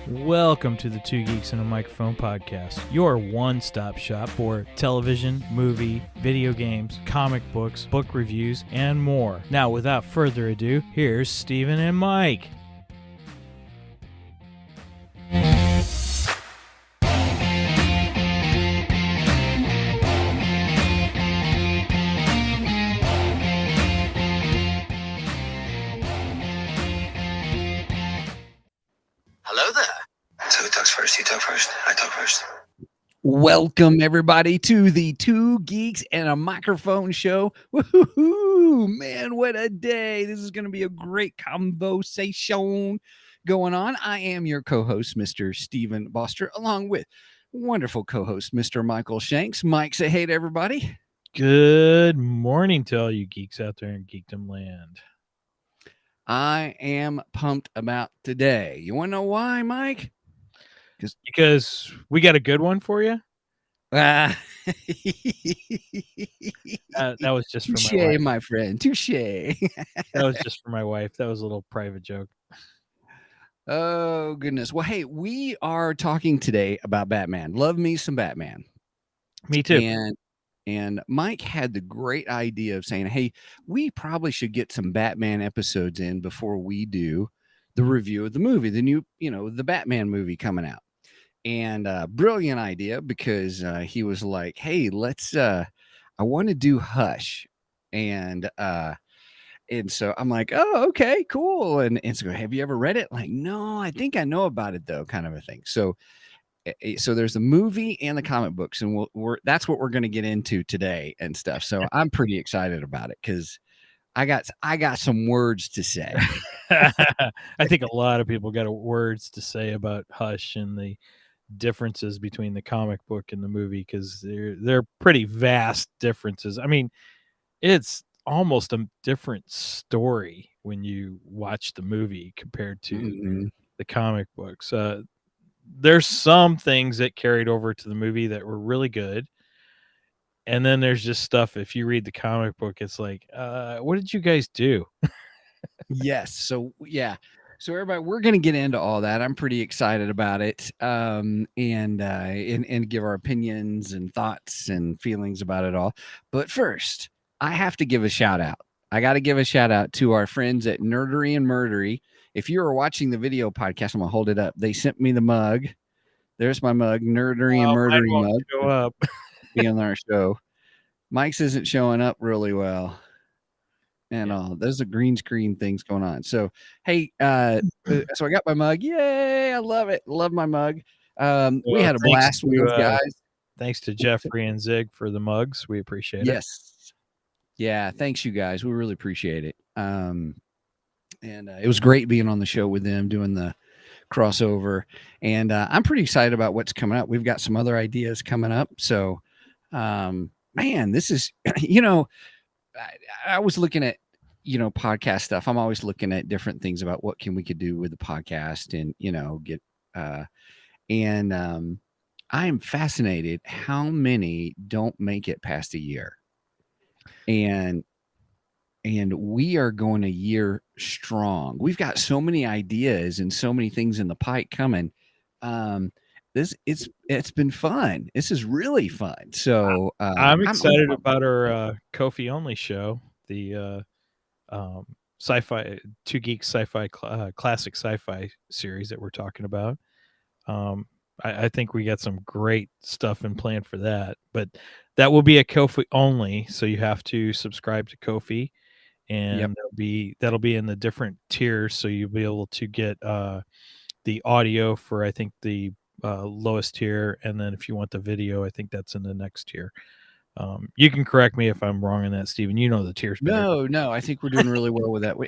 Welcome to the Two Geeks and a Microphone podcast, your one-stop shop for television, movie, video games, comic books, book reviews, and more. Now, without further ado, here's Steven and Mike. Hello there. So who talks first? You talk first? I talk first. Welcome, everybody, to the Two Geeks and a Microphone show. Woohoo! Man, what a day. This is going to be a great conversation going on. I am your co-host, Mr. Steven Boster, along with wonderful co-host, Mr. Michael Shanks. Mike, say hey to everybody. Good morning to all you geeks out there in Geekdom land. I am pumped about today. You want to know why, Mike? Because we got a good one for you. That was just for touche, my wife. my friend. Touche. That was just for my wife. That was a little private joke. Oh, goodness. Well, hey, we are talking today about Batman. Love me some Batman. Me too. And Mike had the great idea of saying, hey, we probably should get some Batman episodes in before we do the review of the movie, the new, the Batman movie coming out. And brilliant idea, because he was like, hey, let's I want to do Hush. And so I'm like, oh, okay, cool. And so have you ever read it? Like, no, I think I know about it though, kind of a thing. So there's the movie and the comic books, and that's what we're going to get into today and stuff. So I'm pretty excited about it because I got some words to say. I think a lot of people got words to say about Hush and the differences between the comic book and the movie, because they're pretty vast differences. I mean, it's almost a different story when you watch the movie compared to the comic books. There's some things that carried over to the movie that were really good. And then there's just stuff, if you read the comic book, it's like, what did you guys do? Yes. So, yeah. So everybody, we're going to get into all that. I'm pretty excited about it, and give our opinions and thoughts and feelings about it all. But first, I have to give a shout out. I got to give a shout out to our friends at Nerdery and Murdery. If you are watching the video podcast, I'm going to hold it up. They sent me the mug. There's my mug, Nerdery and Murdery mug. Show up. Be on our show. Mike's isn't showing up really well. And all there's a green screen things going on. So, hey, so I got my mug. Yay. I love it. Love my mug. We had a blast with those guys. Thanks to Jeffrey and Zig for the mugs. We appreciate it. Yes. Yeah. Thanks, you guys. We really appreciate it. And it was great being on the show with them, doing the crossover. And I'm pretty excited about what's coming up. We've got some other ideas coming up. So, man, this is, I was looking at, podcast stuff. I'm always looking at different things about what we could do with the podcast and, I'm fascinated how many don't make it past a year. And we are going a year strong. We've got so many ideas and so many things in the pipe coming. It's been fun. This is really fun. So I'm excited about our Ko-fi only show, the sci-fi Two Geeks sci-fi classic sci-fi series that we're talking about. I think we got some great stuff in plan for that, but that will be a Ko-fi only, so you have to subscribe to Ko-fi, and that'll be in the different tiers, so you'll be able to get the audio for, I think, the lowest tier, and then if you want the video, I think that's in the next tier. You can correct me if I'm wrong on that, Steven. You know the tiers better. No, I think we're doing really well with that.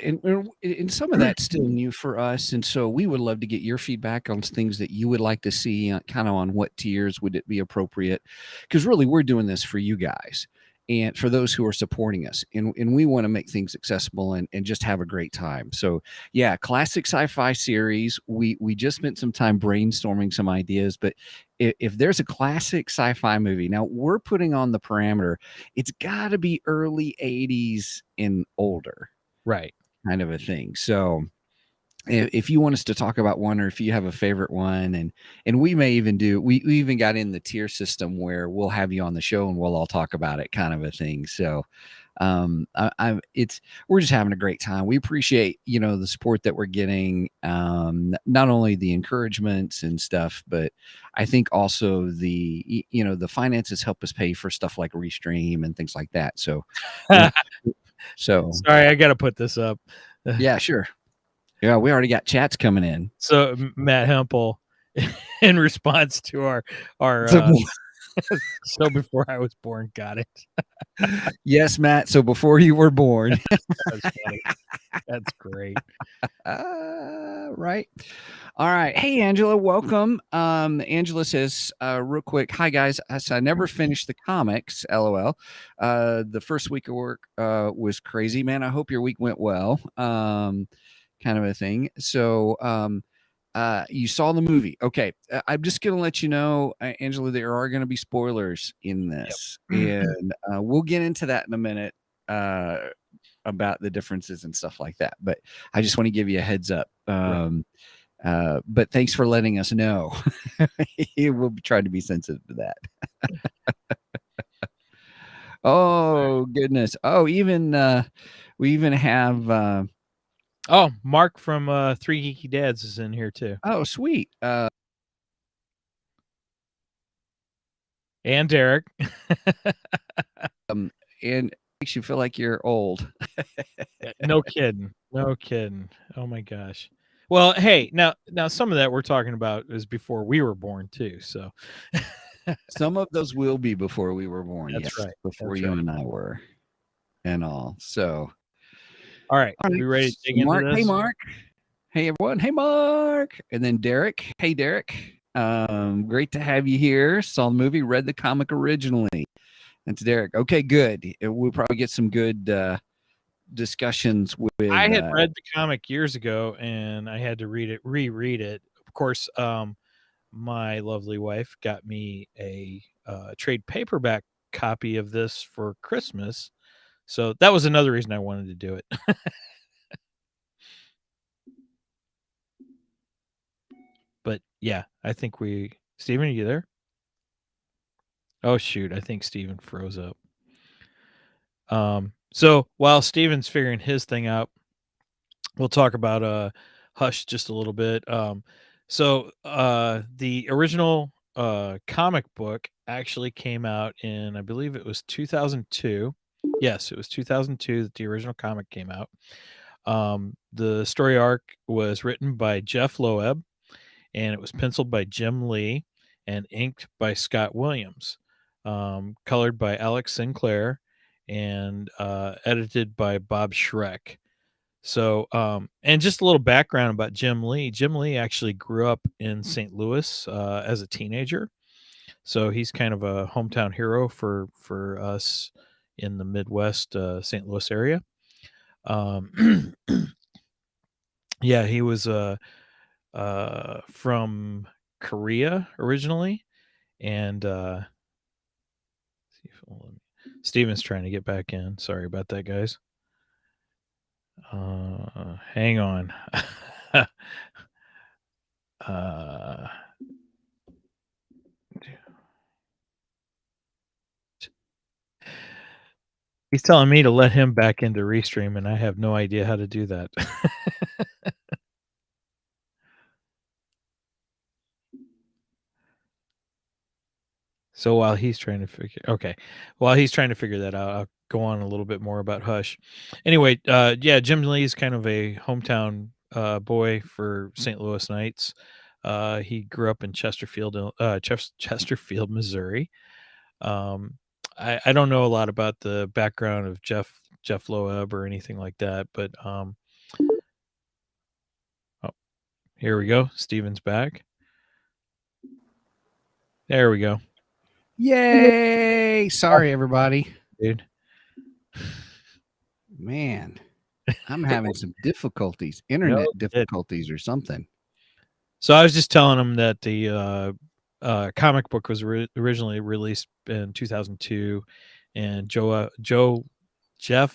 And some of that's still new for us, and so we would love to get your feedback on things that you would like to see, kind of on what tiers would it be appropriate, because really we're doing this for you guys. and for those who are supporting us, and we want to make things accessible and just have a great time. So yeah, classic sci-fi series. We just spent some time brainstorming some ideas, but if there's a classic sci-fi movie, now we're putting on the parameter, it's got to be early 80s and older, Right. kind of a thing. So if you want us to talk about one, or if you have a favorite one, and we may even we even got in the tier system where we'll have you on the show and we'll all talk about it, kind of a thing. So we're just having a great time. We appreciate the support that we're getting, not only the encouragements and stuff, but I think also the finances help us pay for stuff like Restream and things like that. So Sorry, I gotta put this up. Yeah, sure. Yeah, we already got chats coming in. So Matt Hempel, in response to our so before I was born, got it. Yes, Matt. So before you were born. That's funny. That's great. Right. All right. Hey, Angela, welcome. Angela says, real quick, hi guys. I never finished the comics. LOL. The first week of work was crazy, man. I hope your week went well. Kind of a thing. So you saw the movie. Okay. I'm just going to let you know, Angela, there are going to be spoilers in this. Yep. And we'll get into that in a minute about the differences and stuff like that. But I just want to give you a heads up. Right. But thanks for letting us know. We'll try to be sensitive to that. Oh, goodness. Oh, even we even have Mark from Three Geeky Dads is in here too. Oh, sweet. And Derek. And makes you feel like you're old. No kidding. No kidding. Oh my gosh. Well, hey, now some of that we're talking about is before we were born too. So some of those will be before we were born. That's yes, right. Before you and I were, and all. So, all right. Are we ready to dig Mark, into this? Hey, Mark. Hey, everyone. Hey, Mark. And then Derek. Hey, Derek. Great to have you here. Saw the movie, read the comic originally. That's Derek. Okay, good. We'll probably get some good discussions with. I had read the comic years ago, and I had to reread it. Of course, my lovely wife got me a trade paperback copy of this for Christmas, so that was another reason I wanted to do it. But yeah, I think Steven, are you there? Oh shoot, I think Steven froze up. So while Steven's figuring his thing out, we'll talk about Hush just a little bit. So the original comic book actually came out in, I believe it was 2002. Yes, it was 2002 that the original comic came out. The story arc was written by Jeff Loeb, and it was penciled by Jim Lee and inked by Scott Williams, colored by Alex Sinclair, and edited by Bob Schreck. So, and just a little background about Jim Lee. Jim Lee actually grew up in St. Louis as a teenager, so he's kind of a hometown hero for us in the Midwest, St. Louis area. Yeah, he was from Korea originally, and Steven's trying to get back in. Sorry about that, guys. Hang on. He's telling me to let him back into Restream, and I have no idea how to do that. So while he's trying to figure that out, I'll go on a little bit more about Hush. Anyway, yeah, Jim Lee's kind of a hometown boy for St. Louis Knights. He grew up in Chesterfield, Missouri. I don't know a lot about the background of Jeff Loeb or anything like that, but oh, here we go. Steven's back. There we go. Yay! Sorry, everybody. dude. Man, I'm having some difficulties, No internet kidding. difficulties or something. So I was just telling him that the comic book was originally released in 2002, and Jeff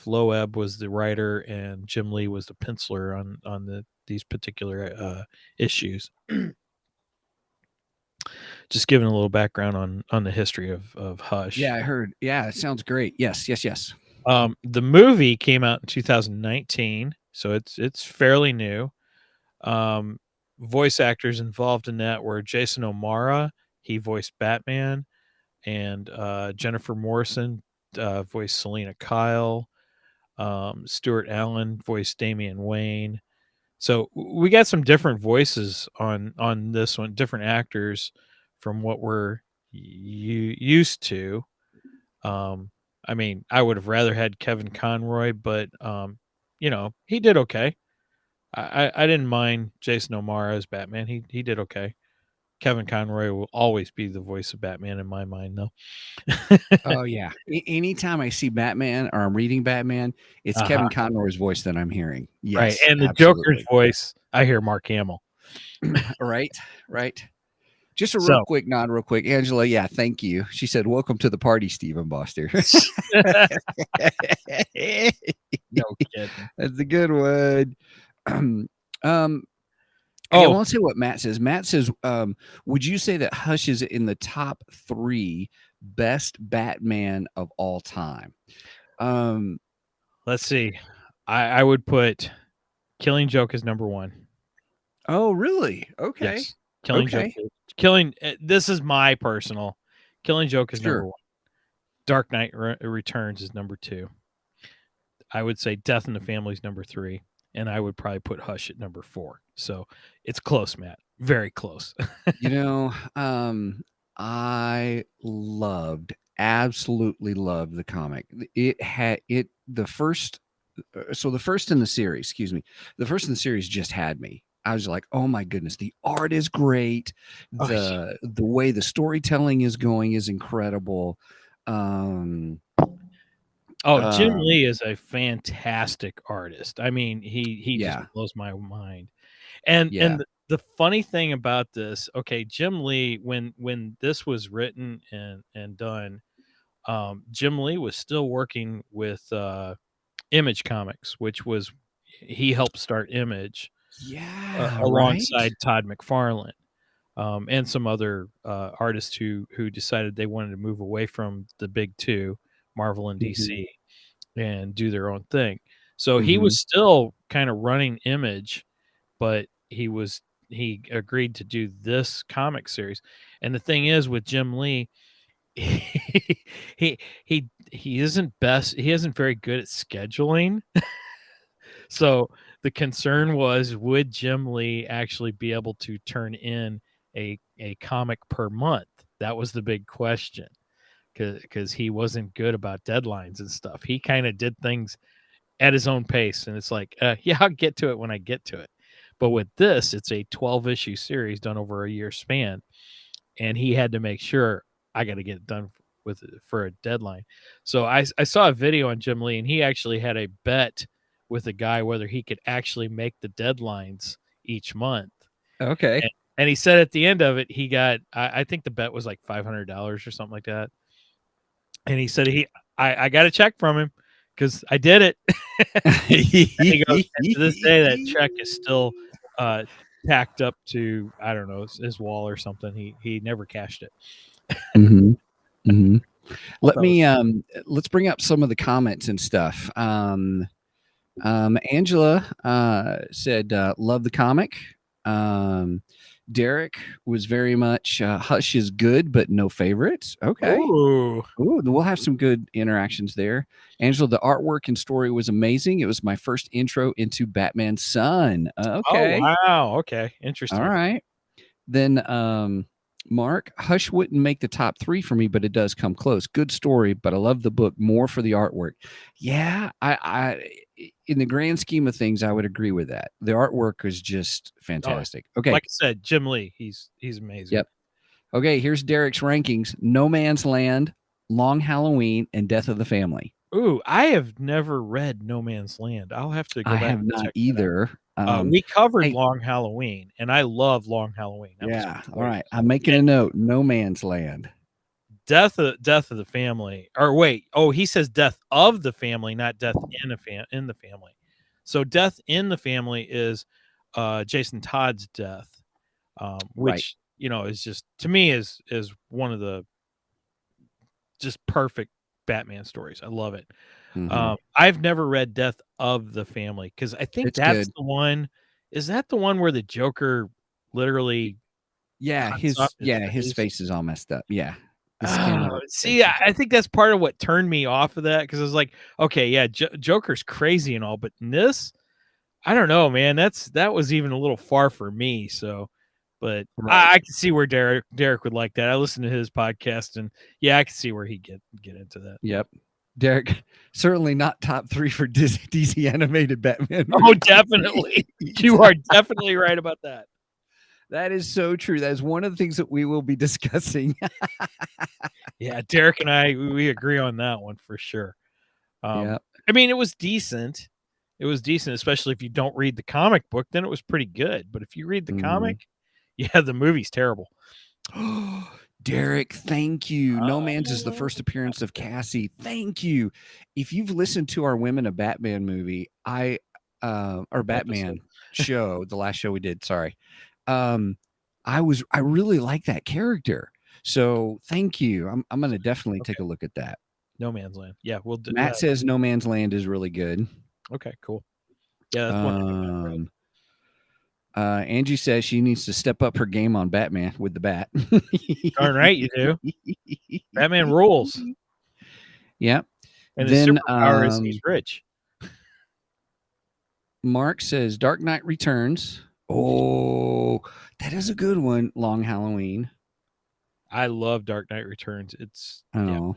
Loeb was the writer, and Jim Lee was the penciler on these particular issues. Just giving a little background on the history of Hush. Yeah, I heard. Yeah, it sounds great. Yes, yes, yes. The movie came out in 2019, so it's fairly new. Voice actors involved in that were Jason O'Mara, he voiced Batman, and Jennifer Morrison voiced Selena Kyle. Stuart Allen voiced Damian Wayne. So we got some different voices on this one, different actors from what we're used to. I mean, I would have rather had Kevin Conroy, but he did okay. I didn't mind Jason O'Mara as Batman. He did okay. Kevin Conroy will always be the voice of Batman in my mind, though. Oh yeah. Anytime I see Batman or I'm reading Batman, it's Uh-huh. Kevin Conroy's voice that I'm hearing. Right, Yes, and the Joker's absolutely. voice, I hear Mark Hamill. Right, right. Just a real So quick nod, real quick. Angela, yeah, thank you. She said, "Welcome to the party, Stephen Boster." no kidding. That's a good one. Hey, I Oh, want to say what Matt says. Matt says, would you say that Hush is in the top 3 best Batman of all time? let's see. I would put Killing Joke as number 1. Oh, really? Okay. Yes. Killing Joke. This is my personal. Killing Joke is number Sure. 1. Dark Knight Returns is number 2. I would say Death in the Family is number 3, and I would probably put Hush at number 4. So it's close, Matt. Very close. I absolutely loved the comic. The first in the series, excuse me, the first in the series just had me. I was like, oh my goodness, the art is great. Oh, The way the storytelling is going is incredible. Jim Um, Lee is a fantastic artist. I mean, he Yeah. just blows my mind. And Yeah. the funny thing about this, okay, Jim Lee, when this was written and done, Jim Lee was still working with Image Comics, which was he helped start Image Yeah, right? alongside Todd McFarlane. And some other artists who decided they wanted to move away from the big two, Marvel and Mhm. DC, and do their own thing. So he Mhm. was still kind of running Image, but he agreed to do this comic series. And the thing is with Jim Lee, he he isn't very good at scheduling. So the concern was, would Jim Lee actually be able to turn in a comic per month? That was the big question, because he wasn't good about deadlines and stuff. He kind of did things at his own pace, and it's like, yeah, I'll get to it when I get to it. But with this, it's a 12-issue series done over a year span, and he had to make sure I got to get it done for a deadline. So I saw a video on Jim Lee, and he actually had a bet with a guy whether he could actually make the deadlines each month. Okay. And he said at the end of it, he got I think the bet was like $500 or something like that. And he said I got a check from him because I did it. He goes, and to this day, that check is still tacked up to, I don't know, his wall or something. He never cashed it. Mhm. Mhm. That was- Let's bring up some of the comments and stuff. Angela said, love the comic. Derek was very much Hush is good, but no favorites. Okay. Ooh. Ooh, we'll have some good interactions there. Angela, the artwork and story was amazing. It was my first intro into Batman's son. Okay. Oh, wow. Okay. Interesting. All right. Then Mark, Hush wouldn't make the top 3 for me, but it does come close. Good story, but I love the book more for the artwork. Yeah, I in the grand scheme of things, I would agree with that. The artwork is just fantastic. Okay. Like I said, Jim Lee, he's amazing. Yep. Okay, here's Derek's rankings. No Man's Land, Long Halloween, and Death of the Family. Ooh, I have never read No Man's Land. I'll have to go I back have and not check that out. either. We covered Hey, Long Halloween, and I love Long Halloween. That was yeah. All great. right. I'm making a note. No Man's Land. Death of the Family. Or wait, he says Death of the Family, not Death in the Family. So Death in the Family is Jason Todd's death, Right. which is just, to me, is one of the just perfect Batman stories. I love it. Mhm. I've never read Death of the Family because I think It's that's good. the one. Is that the one where the Joker literally Yeah, cuts off his his face? face is all messed up. Yeah. The skin Oh, of his see, face I is I think that's part of what turned me off of that, because I was like, okay, yeah, Joker's crazy and all, but in this, I don't know, man. That was even a little far for me. So, but right. I can see where Derek would like that. I listened to his podcast, and yeah, I can see where he get into that. Yep. Derek, certainly not top 3 for DC animated Batman Oh, definitely. movies. You are definitely right about that. That is so true. That is one of the things that we will be discussing. Yeah, Derek and I, we agree on that one for sure. Yeah. I mean, it was decent. It was decent, especially if you don't read the comic book, then it was pretty good. But if you read the comic, yeah, the movie's terrible. Derek, thank you. No Man's is the Uh, first appearance of Cassie. Thank you. If you've listened to our Women of Batman movie, or episode. Batman show, the last show we did, sorry. I really like that character. So thank you. I'm gonna definitely take Okay. a look at that. No Man's Land. Yeah, we'll do Matt that. says No Man's Land is really good. Okay, cool. Yeah, that's one I have not read. Angie says she needs to step up her game on Batman with the bat. Darn right you do. Batman rules. Yep. And his Then superpower is he's rich. Mark says Dark Knight Returns. Oh, that is a good one. Long Halloween. I love Dark Knight Returns. It's Oh.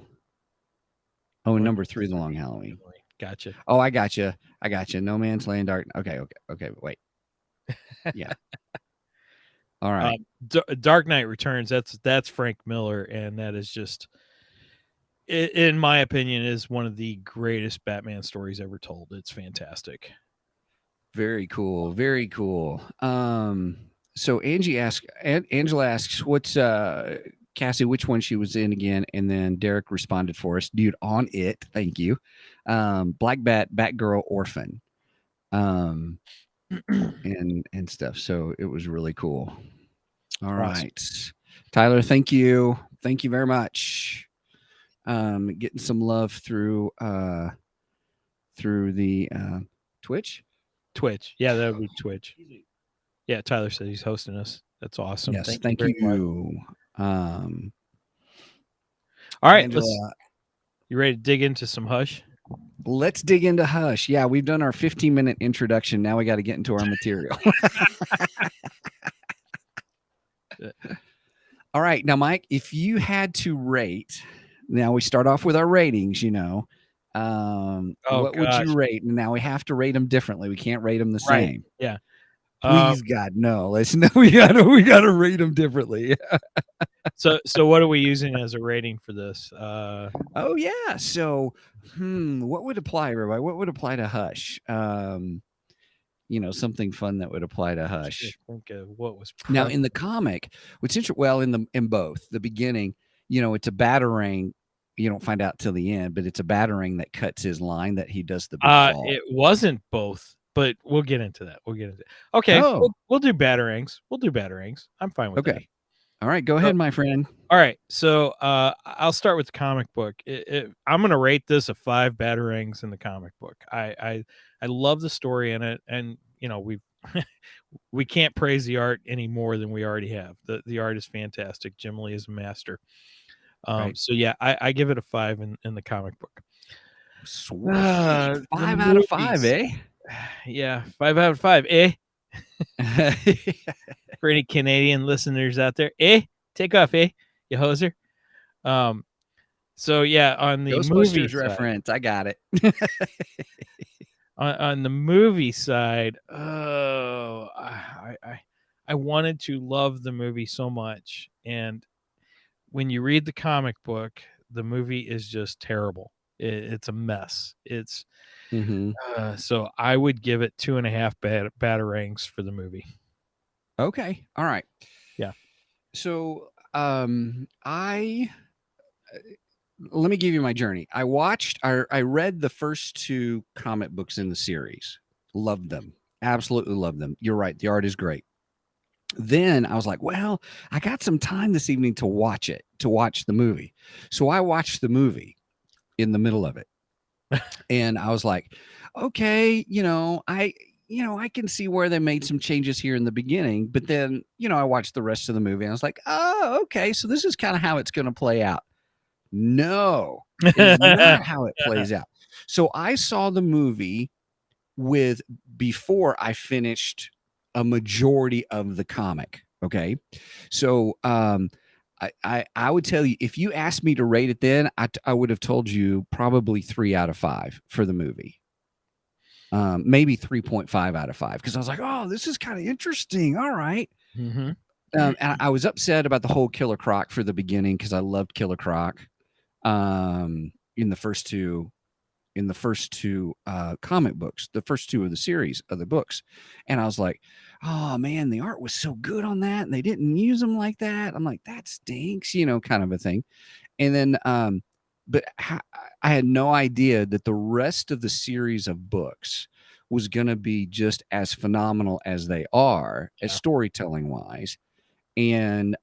Oh, and number 3, The Long Halloween. Gotcha. Oh, I gotcha. No Man's Land, Dark. Okay. Wait. Yeah. All right. Dark Knight Returns. That's Frank Miller, and that is just, in my opinion, is one of the greatest Batman stories ever told. It's fantastic. Very cool. Very cool. So Angela asks, what's Cassie, which one she was in again? And then Derek responded for us, dude, on it. Thank you. Black Bat, Batgirl, Orphan. And stuff. So it was really cool. All right. Tyler, thank you. Thank you very much. Getting some love through the Twitch. Yeah, that would be Twitch. Yeah, Tyler said he's hosting us. That's awesome. Yes, Thank you very much. All right, Angela, you ready to dig into some Hush? Let's dig into Hush. Yeah, we've done our 15-minute introduction. Now we got to get into our material. All right. Now, Mike, if you had to rate, now we start off with our ratings, what would you rate? And now we have to rate them differently. We can't rate them the same. Yeah. Please, God, no. Let's know. We gotta rate them differently. So what are we using as a rating for this? Oh yeah. So, what would apply, everybody? What would apply to Hush? Something fun that would apply to Hush. Think of what was now in the comic. What's interesting? Well, in both the beginning, it's a batarang. You don't find out till the end, but it's a batarang that cuts his line that he does the big fall. It wasn't both, but we'll get into that. Okay, we'll do batarangs. I'm fine with that. All right, go ahead, my friend. All right, so I'll start with the comic book. I'm going to rate this a 5 batarangs in the comic book. I love the story in it, and we can't praise the art any more than we already have. The art is fantastic. Jim Lee is a master. Right. So yeah, I give it a 5 in the comic book. Sweet. 5 out of 5, eh? Yeah, 5 out of 5, eh? For any Canadian listeners out there, eh? Take off, eh? You hoser. So yeah, on the movie reference, I got it. on the movie side, I wanted to love the movie so much, and when you read the comic book, the movie is just terrible. It's a mess. It's Mhm. so I would give it 2.5 batarangs for the movie. Okay. All right. Yeah. So, I let me give you my journey. I read the first 2 comic books in the series. Loved them. Absolutely loved them. You're right. The art is great. Then I was like, well, I got some time this evening to watch the movie. So I watched the movie in the middle of it. And I was like, okay, I can see where they made some changes here in the beginning, but then, I watched the rest of the movie and I was like, oh, okay, so this is kind of how it's going to play out. No, it is not how it plays out. So I saw the movie before I finished a majority of the comic. Okay. So I would tell you, if you asked me to rate it then, I would have told you probably 3 out of 5 for the movie. Maybe 3.5 out of 5 because I was like, oh, this is kind of interesting. All right. Mhm. And I was upset about the whole Killer Croc for the beginning because I loved Killer Croc in the first two comic books, the first 2 of the series of the books. And I was like, oh man, the art was so good on that. And they didn't use them like that. I'm like, that stinks, kind of a thing. And then, but I had no idea that the rest of the series of books was going to be just as phenomenal as they are as Yeah. storytelling wise. And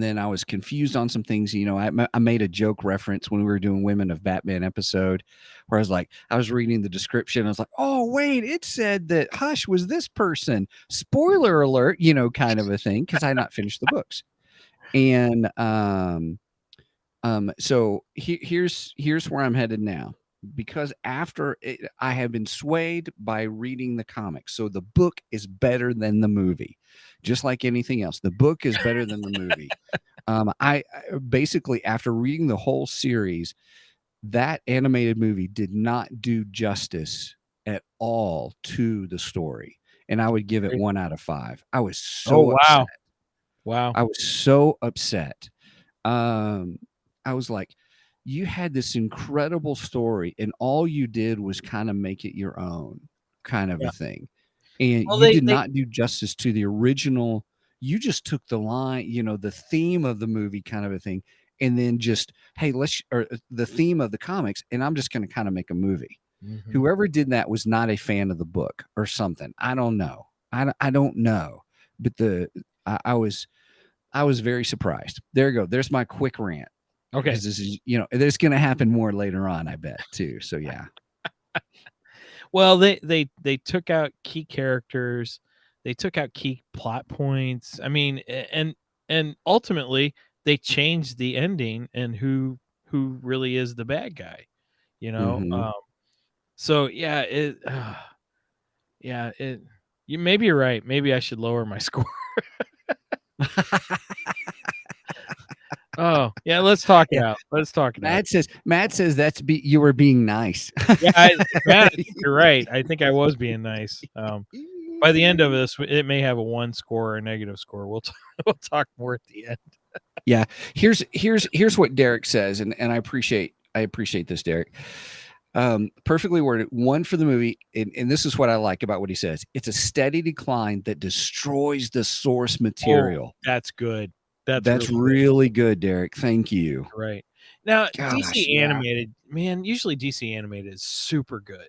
then I was confused on some things. I made a joke reference when we were doing Women of Batman episode where I was reading the description. I was like, oh, wait, it said that Hush was this person. Spoiler alert, kind of a thing, because I had not finished the books. And so here's where I'm headed now. Because I have been swayed by reading the comics. So the book is better than the movie, just like anything else. The book is better than the movie. I basically, after reading the whole series, that animated movie did not do justice at all to the story. And I would give it 1 out of 5. I was Oh, so upset. wow. I was so upset. I was like, you had this incredible story and all you did was kind of make it your own kind of Yeah. a thing. And Well, you they did not do justice to the original. You just took the line, the theme of the movie kind of a thing, and then just, hey, or the theme of the comics, and I'm just going to kind of make a movie. Mhm. Whoever did that was not a fan of the book or something. I don't know. I don't know. But I was very surprised. There you go. There's my quick rant. Okay. Because this is, there's going to happen more later on, I bet too. So yeah. Well, they took out key characters, they took out key plot points. I mean, and ultimately they changed the ending and who really is the bad guy, you know. Mhm. So yeah, maybe you're right. Maybe I should lower my score. Oh yeah, let's talk it Yeah. out. Let's talk it out. Matt says you were being nice. Yeah, Matt, I think you're right. I think I was being nice. By the end of this, it may have a 1 score or a negative score. We'll we'll talk more at the end. Yeah. Here's what Derek says, and I appreciate this, Derek. Perfectly worded. 1 for the movie, and this is what I like about what he says. It's a steady decline that destroys the source material. That's good. That's really good, Derek. Thank you. Right. Now, Gosh, DC yeah. animated, man, usually DC animated is super good.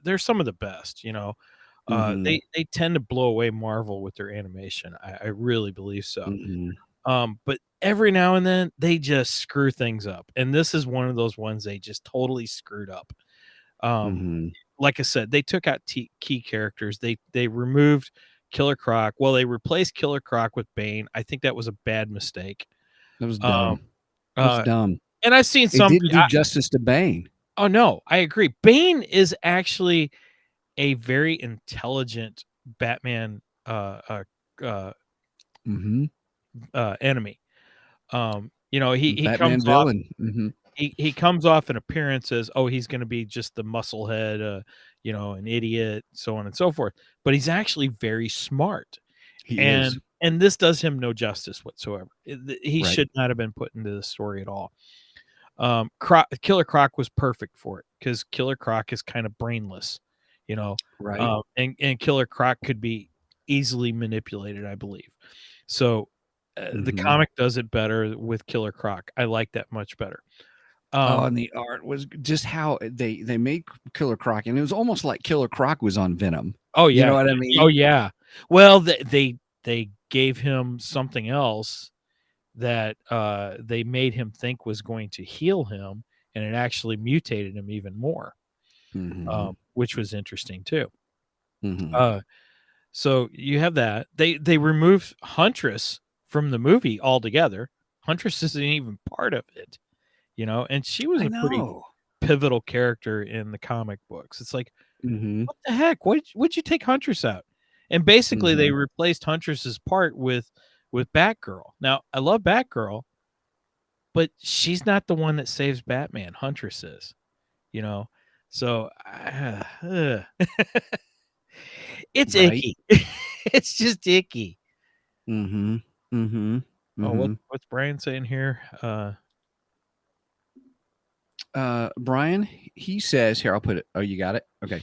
They're some of the best, Mhm. They tend to blow away Marvel with their animation. I really believe so. Mhm. But every now and then they just screw things up. And this is one of those ones they just totally screwed up. Mhm. Like I said, they took out key characters. They removed Killer Croc. Well, they replaced Killer Croc with Bane. I think that was a bad mistake. That was Um, dumb. That was uh, dumb. and I've seen It some. didn't do justice to Bane. Oh no, I agree. Bane is actually a very intelligent Batman uh, Mhm. enemy. He Batman comes off villain. Mhm. he comes off in appearance as, oh, he's going to be just the musclehead, an idiot, so on and so forth. But he's actually very smart, He and is. and this does him no justice whatsoever. He Right. should not have been put into the story at all. Killer Croc was perfect for it because Killer Croc is kind of brainless, you know, Right. and Killer Croc could be easily manipulated, I believe. So the Mhm. comic does it better with Killer Croc. I like that much better. Oh, and the art was just how they made Killer Croc, and it was almost like Killer Croc was on Venom. Oh You yeah, know what I oh mean? yeah. Well, they gave him something else that they made him think was going to heal him, and it actually mutated him even more, Mhm. which was interesting too. Mhm. Uh, so you have that. They removed Huntress from the movie altogether. Huntress isn't even part of it, and she was I a pretty know. pivotal character in the comic books. It's like, Mhm. what the heck? What'd you take Huntress out? And basically, they Mhm. replaced Huntress's part with Batgirl. Now, I love Batgirl, but she's not the one that saves Batman. Huntress is, you know. So it's Right. icky. It's just icky. Mhm. Mhm. Oh, Mhm. what's Brian saying here? Brian, he says here. I'll put it. Oh, you got it. Okay.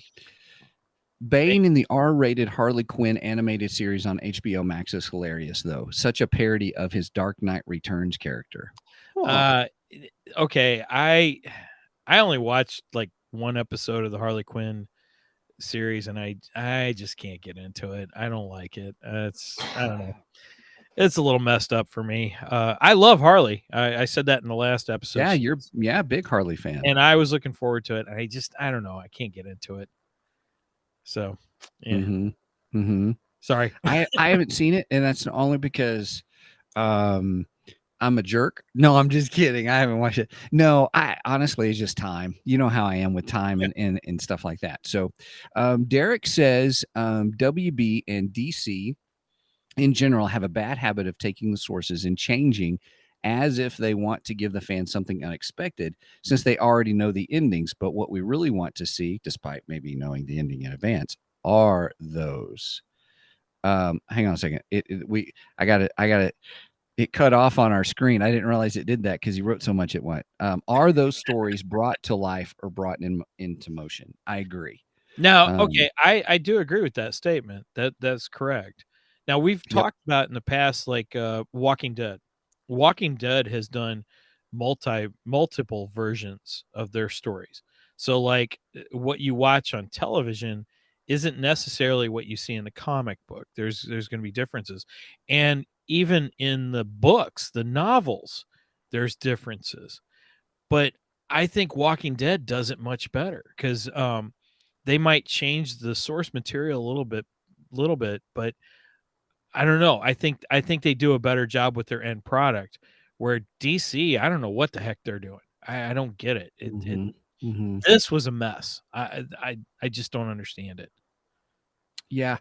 Bane in the R-rated Harley Quinn animated series on HBO Max is hilarious, though. Such a parody of his Dark Knight Returns character. Oh, Uh, okay, I only watched like one episode of the Harley Quinn series, and I just can't get into it. I don't like it. I don't know. It's a little messed up for me. I love Harley. I said that in the last episode. yeah, you're big Harley fan. And I was looking forward to it. I don't know. I can't get into it. So, yeah. Mm-hmm. Mm-hmm. Sorry. I haven't seen it, and that's only because I'm a jerk. No, I'm just kidding. I haven't watched it. No, I honestly, it's just time. You know how I am with time Yeah. and stuff like that. So Derek says WB and DC in general have a bad habit of taking the sources and changing as if they want to give the fans something unexpected since they already know the endings. But what we really want to see, despite maybe knowing the ending in advance, are those. Hang on a second. I got it. It cut off on our screen. I didn't realize it did that because he wrote so much it went. Are those stories brought to life or brought into motion? I agree. Now, okay, I do agree with that statement. That's correct. Now, we've Yep. talked about in the past, like Walking Dead. Walking Dead has done multiple versions of their stories. So, like what you watch on television isn't necessarily what you see in the comic book. There's going to be differences, and even in the books, the novels, there's differences. But I think Walking Dead does it much better because they might change the source material a little bit, but I don't know. I think they do a better job with their end product. Where DC, I don't know what the heck they're doing. I don't get it. Mhm. Mhm. This was a mess. I just don't understand it. Yeah.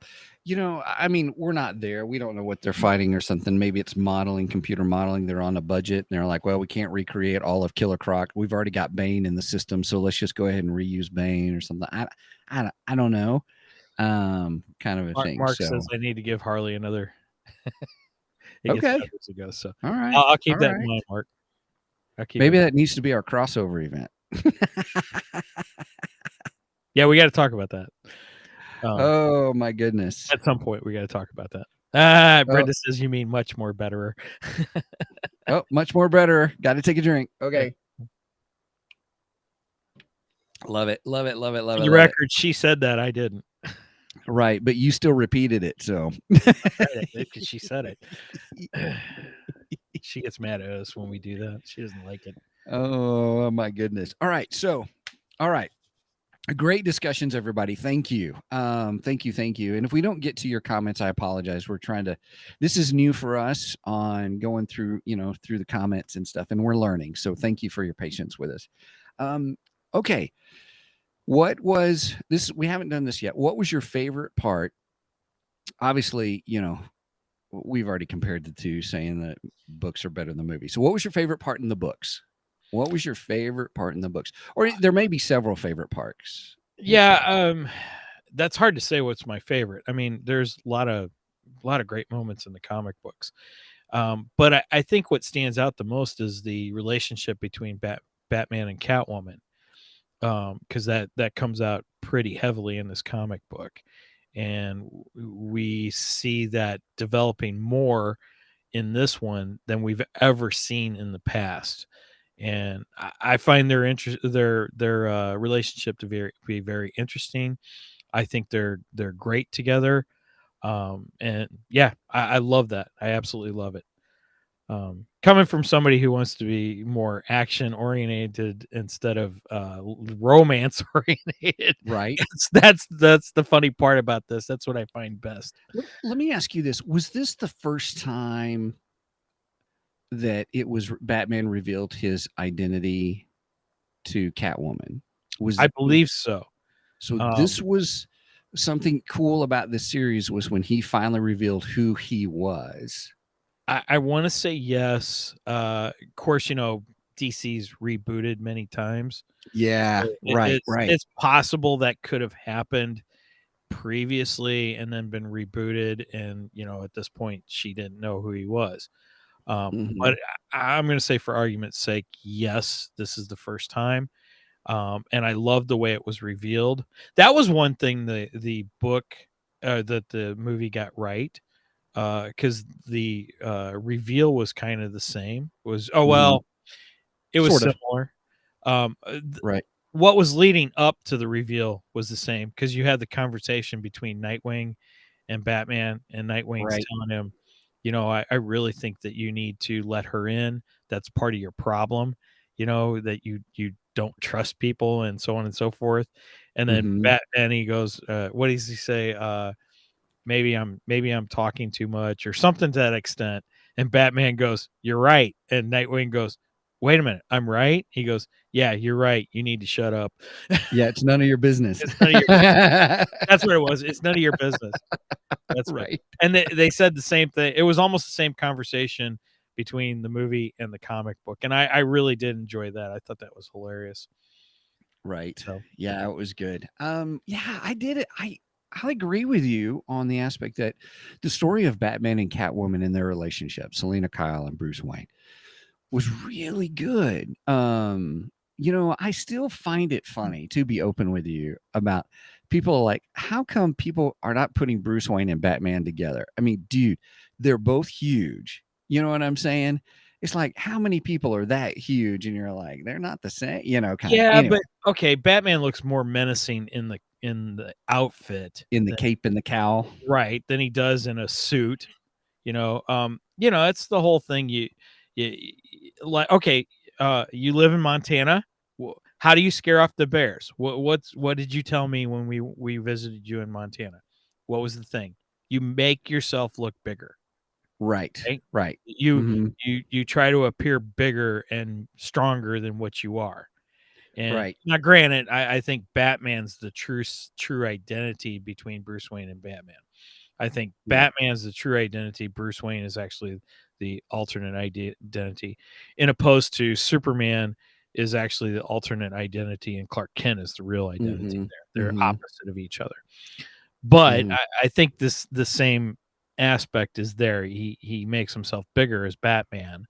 I mean, we're not there. We don't know what they're fighting or something. Maybe it's modeling, computer modeling. They're on a budget and they're like, well, we can't recreate all of Killer Croc. We've already got Bane in the system, so let's just go ahead and reuse Bane or something. I don't know. Kind of a thing. Mark So says I need to give Harley another. It gets okay. better as it goes. So All right. I'll All keep that in right. mind, Mark. I'll keep Maybe it. that needs to be our crossover event. Yeah, we got to talk about that. Oh my goodness. At some point, we got to talk about that. Oh, Brenda says you mean much more betterer. oh, much more better. Got to take a drink. Okay. Love it. Love it. Love it. Love For it. the Love it. record, she said that. I didn't. Right, but you still repeated it, so Because she said it. She gets mad at us when we do that. She doesn't like it. oh my goodness. All right. Great discussions, everybody. Thank you. Thank you. And if we don't get to your comments, I apologize. This is new for us on going through, through the comments and stuff, and we're learning. So thank you for your patience with us. Okay. What was this? We haven't done this yet. What was your favorite part? Obviously, we've already compared the two, saying that books are better than movies. So what was your favorite part in the books? What was your favorite part in the books? Or there may be several favorite parts. Yeah, that's hard to say what's my favorite. I mean, there's a lot of lot of great moments in the comic books. But I think what stands out the most is the relationship between Batman and Catwoman, because that comes out pretty heavily in this comic book, and we see that developing more in this one than we've ever seen in the past. And I find their relationship to be very interesting. I think they're great together. And yeah, I love that. I absolutely love it. Coming from somebody who wants to be more action oriented instead of romance oriented, Right. that's the funny part about this. That's what I find best. Let me ask you this. Was this the first time that Batman revealed his identity to Catwoman? I believe so. So this was something cool about this series was when he finally revealed who he was. I want to say yes. Of course, DC's rebooted many times. Yeah, right. It's possible that could have happened previously and then been rebooted, and at this point she didn't know who he was. But I'm going to say, for argument's sake, yes, this is the first time. And I love the way it was revealed. That was one thing the book that the movie got right, because the reveal was kind of the same. It was it was Sort of. similar. Right. What was leading up to the reveal was the same, because you had the conversation between Nightwing and Batman, and Nightwing's telling him, I really think that you need to let her in. That's part of your problem, that you don't trust people, and so on and so forth. And then Batman, he goes, what does he say? Maybe I'm talking too much, or something to that extent. And Batman goes, "You're right." And Nightwing goes, "Wait a minute, I'm right?" He goes, "Yeah, you're right. You need to shut up." Yeah, it's none of your business. It's none of your business. That's what it was. It's none of your business. That's right. And they said the same thing. It was almost the same conversation between the movie and the comic book. And I really did enjoy that. I thought that was hilarious. Right. So, yeah, it was good. Yeah, I did it. I agree with you on the aspect that the story of Batman and Catwoman and their relationship, Selena Kyle and Bruce Wayne, was really good. I still find it funny, to be open with you, about people like, how come people are not putting Bruce Wayne and Batman together? I mean, dude, they're both huge. You know what I'm saying? It's like, how many people are that huge? And you're like, they're not the same, kind of. Anyway, but okay, Batman looks more menacing in the outfit, in the cape and the cowl, right, than he does in a suit. It's the whole thing. You like, okay, you live in Montana. How do you scare off the bears? What did you tell me when we visited you in Montana? What was the thing? You make yourself look bigger. Right. Okay? Right. You try to appear bigger and stronger than what you are. And right. Now, granted, I think Batman's the true identity between Bruce Wayne and Batman. I think Batman's the true identity. Bruce Wayne is actually the alternate identity, in opposed to Superman is actually the alternate identity, and Clark Kent is the real identity. They're opposite of each other. But I think the same aspect is there. He makes himself bigger as Batman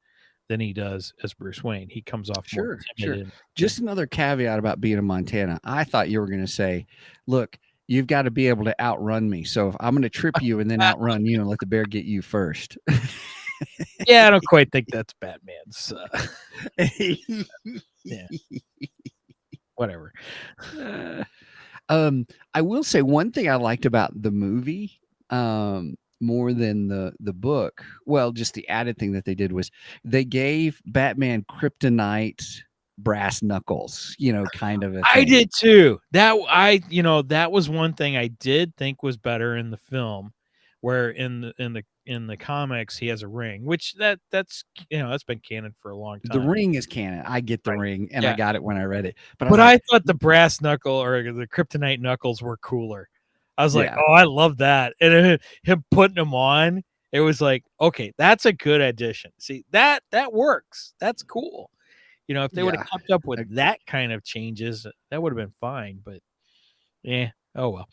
than he does as Bruce Wayne. He comes off more timid. Sure. Just another caveat about being in Montana. I thought you were going to say, look, you've got to be able to outrun me. So if I'm going to trip you and then outrun you and let the bear get you first. Yeah, I don't quite think that's Batman's. Yeah. Whatever. I will say one thing I liked about the movie, more than the book. Well, just the added thing that they did was they gave Batman kryptonite brass knuckles, kind of a thing. I did too. That was one thing I did think was better in the film, where in the comics he has a ring, which that's been canon for a long time. The ring is canon. I get the ring, and I got it when I read it. But I thought the brass knuckle or the kryptonite knuckles were cooler. I was like, oh, I love that. And him putting them on, it was like, okay, that's a good addition. See, that works. That's cool. If they would have kept up with that kind of changes, that would have been fine. But oh well.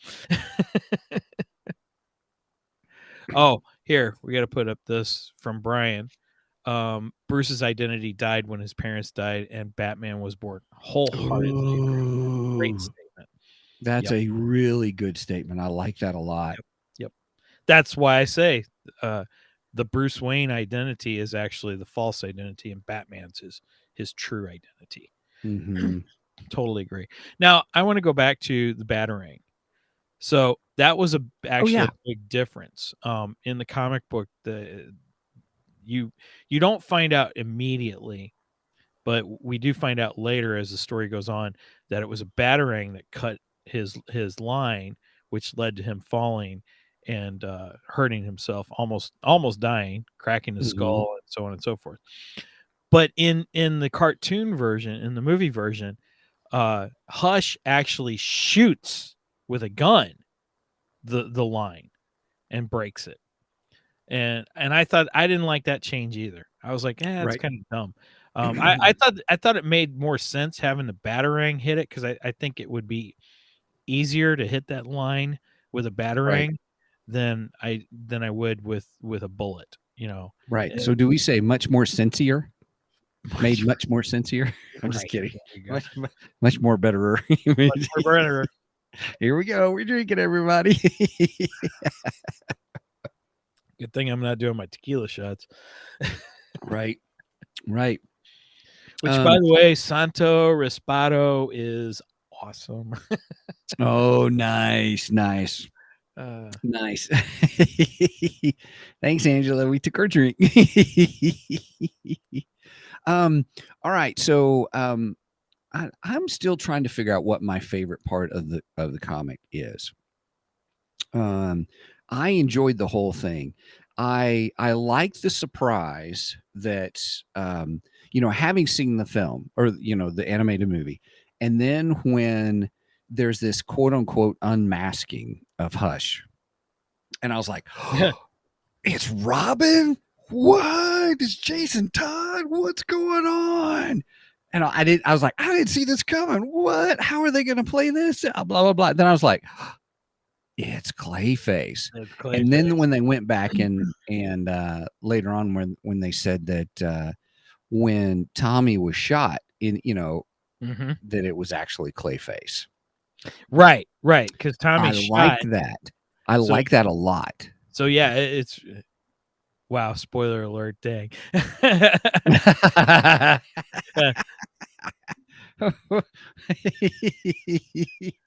Oh, here we got to put up this from Brian. Bruce's identity died when his parents died, and Batman was born. Wholeheartedly agree. Great Ooh, statement. that's Yep. a really good statement. I like that a lot. Yep. That's why I say the Bruce Wayne identity is actually the false identity, and Batman's his true identity. Mm-hmm. Totally agree. Now I want to go back to the Batarang. So that was actually a big difference. In the comic book, you don't find out immediately, but we do find out later as the story goes on that it was a Batarang that cut his line, which led to him falling and hurting himself, almost dying, cracking his skull, and so on and so forth. But in the cartoon version, in the movie version, Hush actually shoots with a gun the line and breaks it. And I thought I didn't like that change either. I was like, that's Right. kind of dumb. I thought it made more sense having the Batarang hit it because I think it would be easier to hit that line with a Batarang than I would with a bullet. Right. So do we say much more sincere? Made much more sincere? I'm just Right. kidding. There you go. Much more better. Much more better. Here we go. We're drinking, everybody. Good thing I'm not doing my tequila shots. Right. Right. Which, by the way, Santo Rispado is awesome. Oh, nice. Nice. Nice. Thanks, Angela. We took our drink. All right. So I'm still trying to figure out what my favorite part of the comic is. I enjoyed the whole thing. I liked the surprise that having seen the film or the animated movie, and then when there's this quote unquote unmasking of Hush, and I was like, oh, it's Robin. What? It's Jason Todd. What's going on? And I was like, I didn't see this coming. What? How are they going to play this? Blah, blah, blah. Then I was like, it's Clayface. And then when they went back and later on when they said that when Tommy was shot that it was actually Clayface. Right. Because Tommy like that. I like that a lot. So yeah, it's wow, spoiler alert, dang.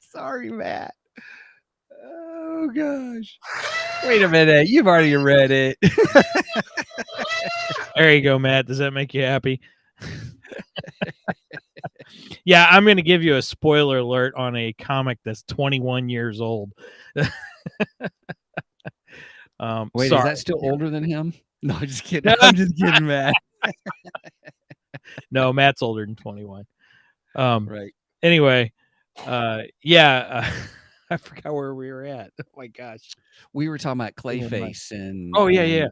Sorry, Matt. Oh gosh. Wait a minute. You've already read it. There you go, Matt. Does that make you happy? Yeah, I'm going to give you a spoiler alert on a comic that's 21 years old. Wait, sorry. Is that still older than him? No, I'm just kidding. I'm just kidding, Matt. No, Matt's older than 21. Right. Anyway, yeah, I forgot where we were at. Oh my gosh. We were talking about Clayface and yeah.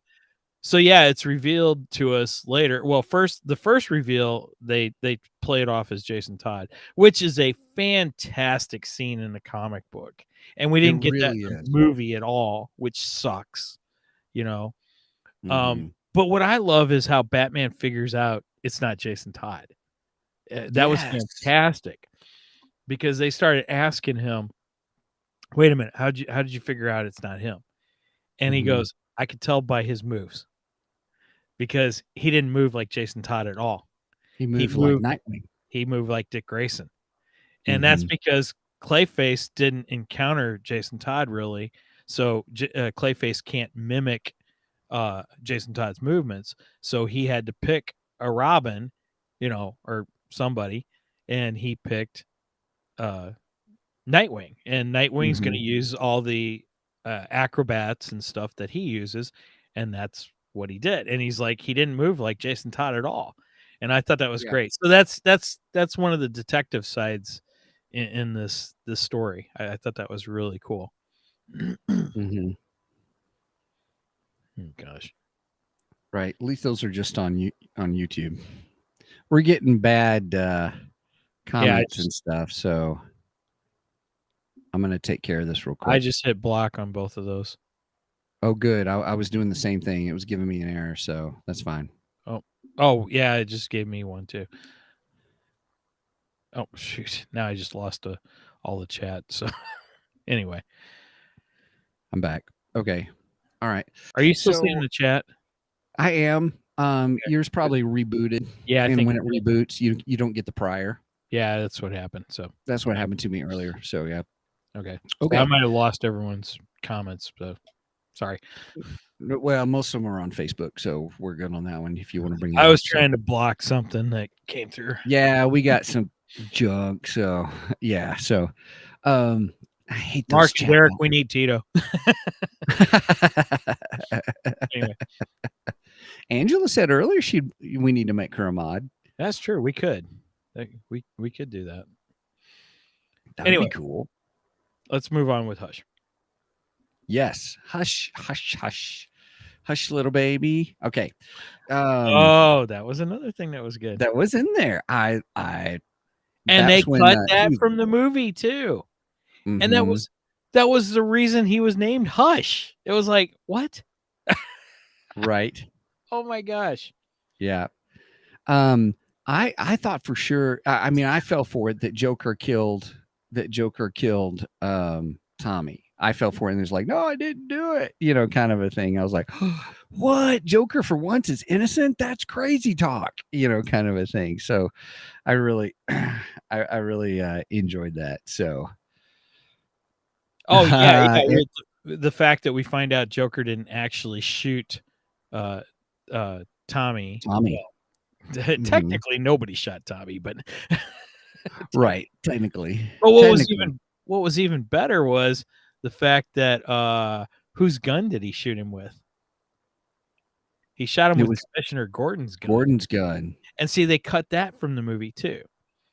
So yeah, it's revealed to us later. Well, the first reveal, they play it off as Jason Todd, which is a fantastic scene in the comic book. And we didn't get that in the movie at all, which sucks, Mm-hmm. But what I love is how Batman figures out it's not Jason Todd. That was fantastic because they started asking him, wait a minute, how did you figure out it's not him? And he goes, I could tell by his moves because he didn't move like Jason Todd at all. He moved like Nightwing. He moved like Dick Grayson. And that's because Clayface didn't encounter Jason Todd really. So Clayface can't mimic Jason Todd's movements. So he had to pick a Robin, or somebody, and he picked Nightwing. And Nightwing's going to use all the acrobats and stuff that he uses, and that's what he did. And he's like, he didn't move like Jason Todd at all. And I thought that was great. So that's one of the detective sides in this story. I thought that was really cool. Mm-hmm. Oh, gosh. Right. At least those are just on YouTube. We're getting bad comments and stuff, so I'm going to take care of this real quick. I just hit block on both of those. Oh, good. I was doing the same thing. It was giving me an error, so that's fine. Oh, yeah, it just gave me one too. Oh, shoot. Now I just lost all the chat. So anyway, I'm back. Okay. All right. are you still seeing So the chat? I am. Okay, Yours good. probably rebooted, Yeah, I and think when it it did. reboots, you don't get the prior. Yeah, that's what happened. So That's what happened to me earlier. So yeah. okay. So I Okay. might have lost everyone's comments, so sorry. Well, most of them are on Facebook, so we're good on that one. If you want to bring I that was up, so trying to block something that came through. yeah, we got some junk. So yeah. So I hate those Marky chat Derek, box. we need Tito. Anyway, Angela said earlier we need to make her a mod. that's true. We could. We could do that. That'd Anyway, be cool. let's move on with Hush. Yes. Hush, hush, hush. Hush, little baby. Okay. Oh, that was another thing that was good. That was in there. I And they that's when cut he that was from the movie too. And mhm, that was the reason he was named Hush. It was like, what? right. Oh my gosh. Yeah. Um I thought for sure I mean I fell for it that Joker killed Tommy. I fell for it and it was like, no, I didn't do it, kind of a thing. I was like, what? Joker for once is innocent? That's crazy talk, kind of a thing. So I really I really enjoyed that. So Oh yeah, yeah. it, The fact that we find out Joker didn't actually shoot uh Tommy. Tommy. Mhm. Technically nobody shot Tommy, but Right. Technically. but Technically. what was even better was the fact that whose gun did he shoot him with? He shot him It with was Commissioner Gordon's gun. Gordon's gun. And see, they cut that from the movie too.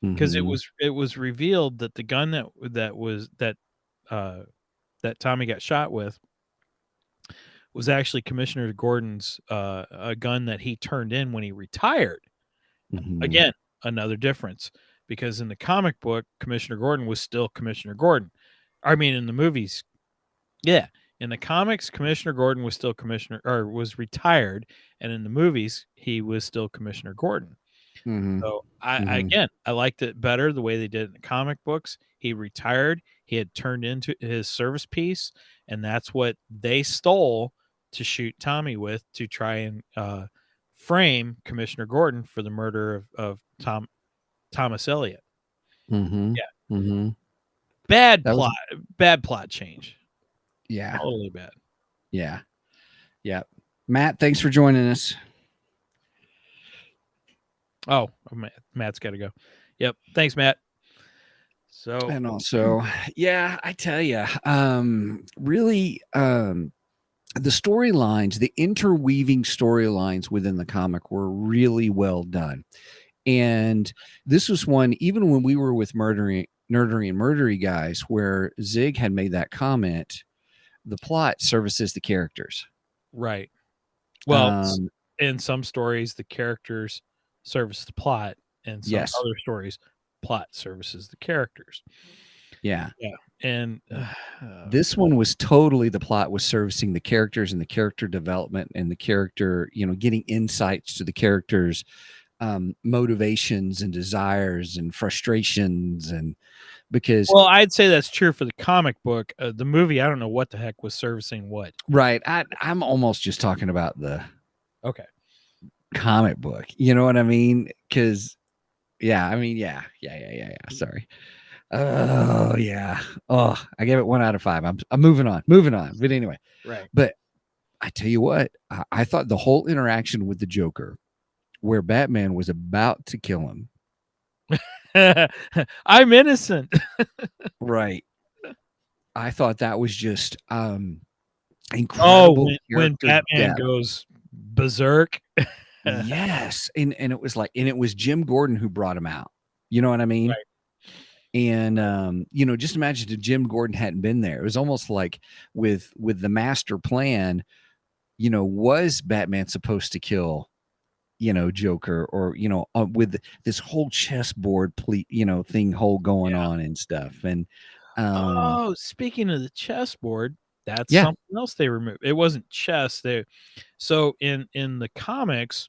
Because Mhm. it was revealed that the gun uh that Tommy got shot with was actually Commissioner Gordon's a gun that he turned in when he retired. Mhm. Again, another difference because in the comic book, Commissioner Gordon was still Commissioner Gordon. I mean, in the movies, yeah. In the comics, Commissioner Gordon was still commissioner or was retired, and in the movies, he was still Commissioner Gordon. Mhm. So Mhm. again, I liked it better the way they did it in the comic books. He retired. He had turned into his service piece, and that's what they stole to shoot Tommy with to try and frame Commissioner Gordon for the murder of Thomas Elliot. Mhm. Yeah, Mhm. bad That was plot change. yeah. Totally bad. Yeah. Yeah. Matt, thanks for joining us. Oh, Matt's got to go. Yep. Thanks, Matt. So And also, yeah, I tell you, really, the storylines, the interweaving storylines within the comic were really well done. And this was one, even when we were with Nerdery and Murdery guys, where Zig had made that comment, the plot services the characters. right. Well, Um, in some stories, the characters service the plot, and some yes. other stories, plot services the characters. Yeah. Yeah, and This one was totally the plot was servicing the characters and the character development and the character, getting insights to the characters' motivations and desires and frustrations. And because, well, I'd say that's true for the comic book. The movie, I don't know what the heck was servicing what. right, I'm almost just talking about the Okay. comic book. You know what I mean? Because, yeah, I mean, yeah. Sorry. Oh, yeah. Oh, I gave it 1 out of 5. I'm moving on. But anyway, Right. but I tell you what, I thought the whole interaction with the Joker, where Batman was about to kill him. I'm innocent. Right. I thought that was just Oh, incredible when character Batman depth. goes berserk. Yes. And it was like, and it was Jim Gordon who brought him out. You know what I mean? Right. And just imagine if Jim Gordon hadn't been there. It was almost like with the master plan, was Batman supposed to kill Joker, or with this whole chessboard thing whole going Yeah. on and stuff. And Oh, speaking of the chessboard, That's Yeah. something else they removed. It wasn't chess. So in the comics,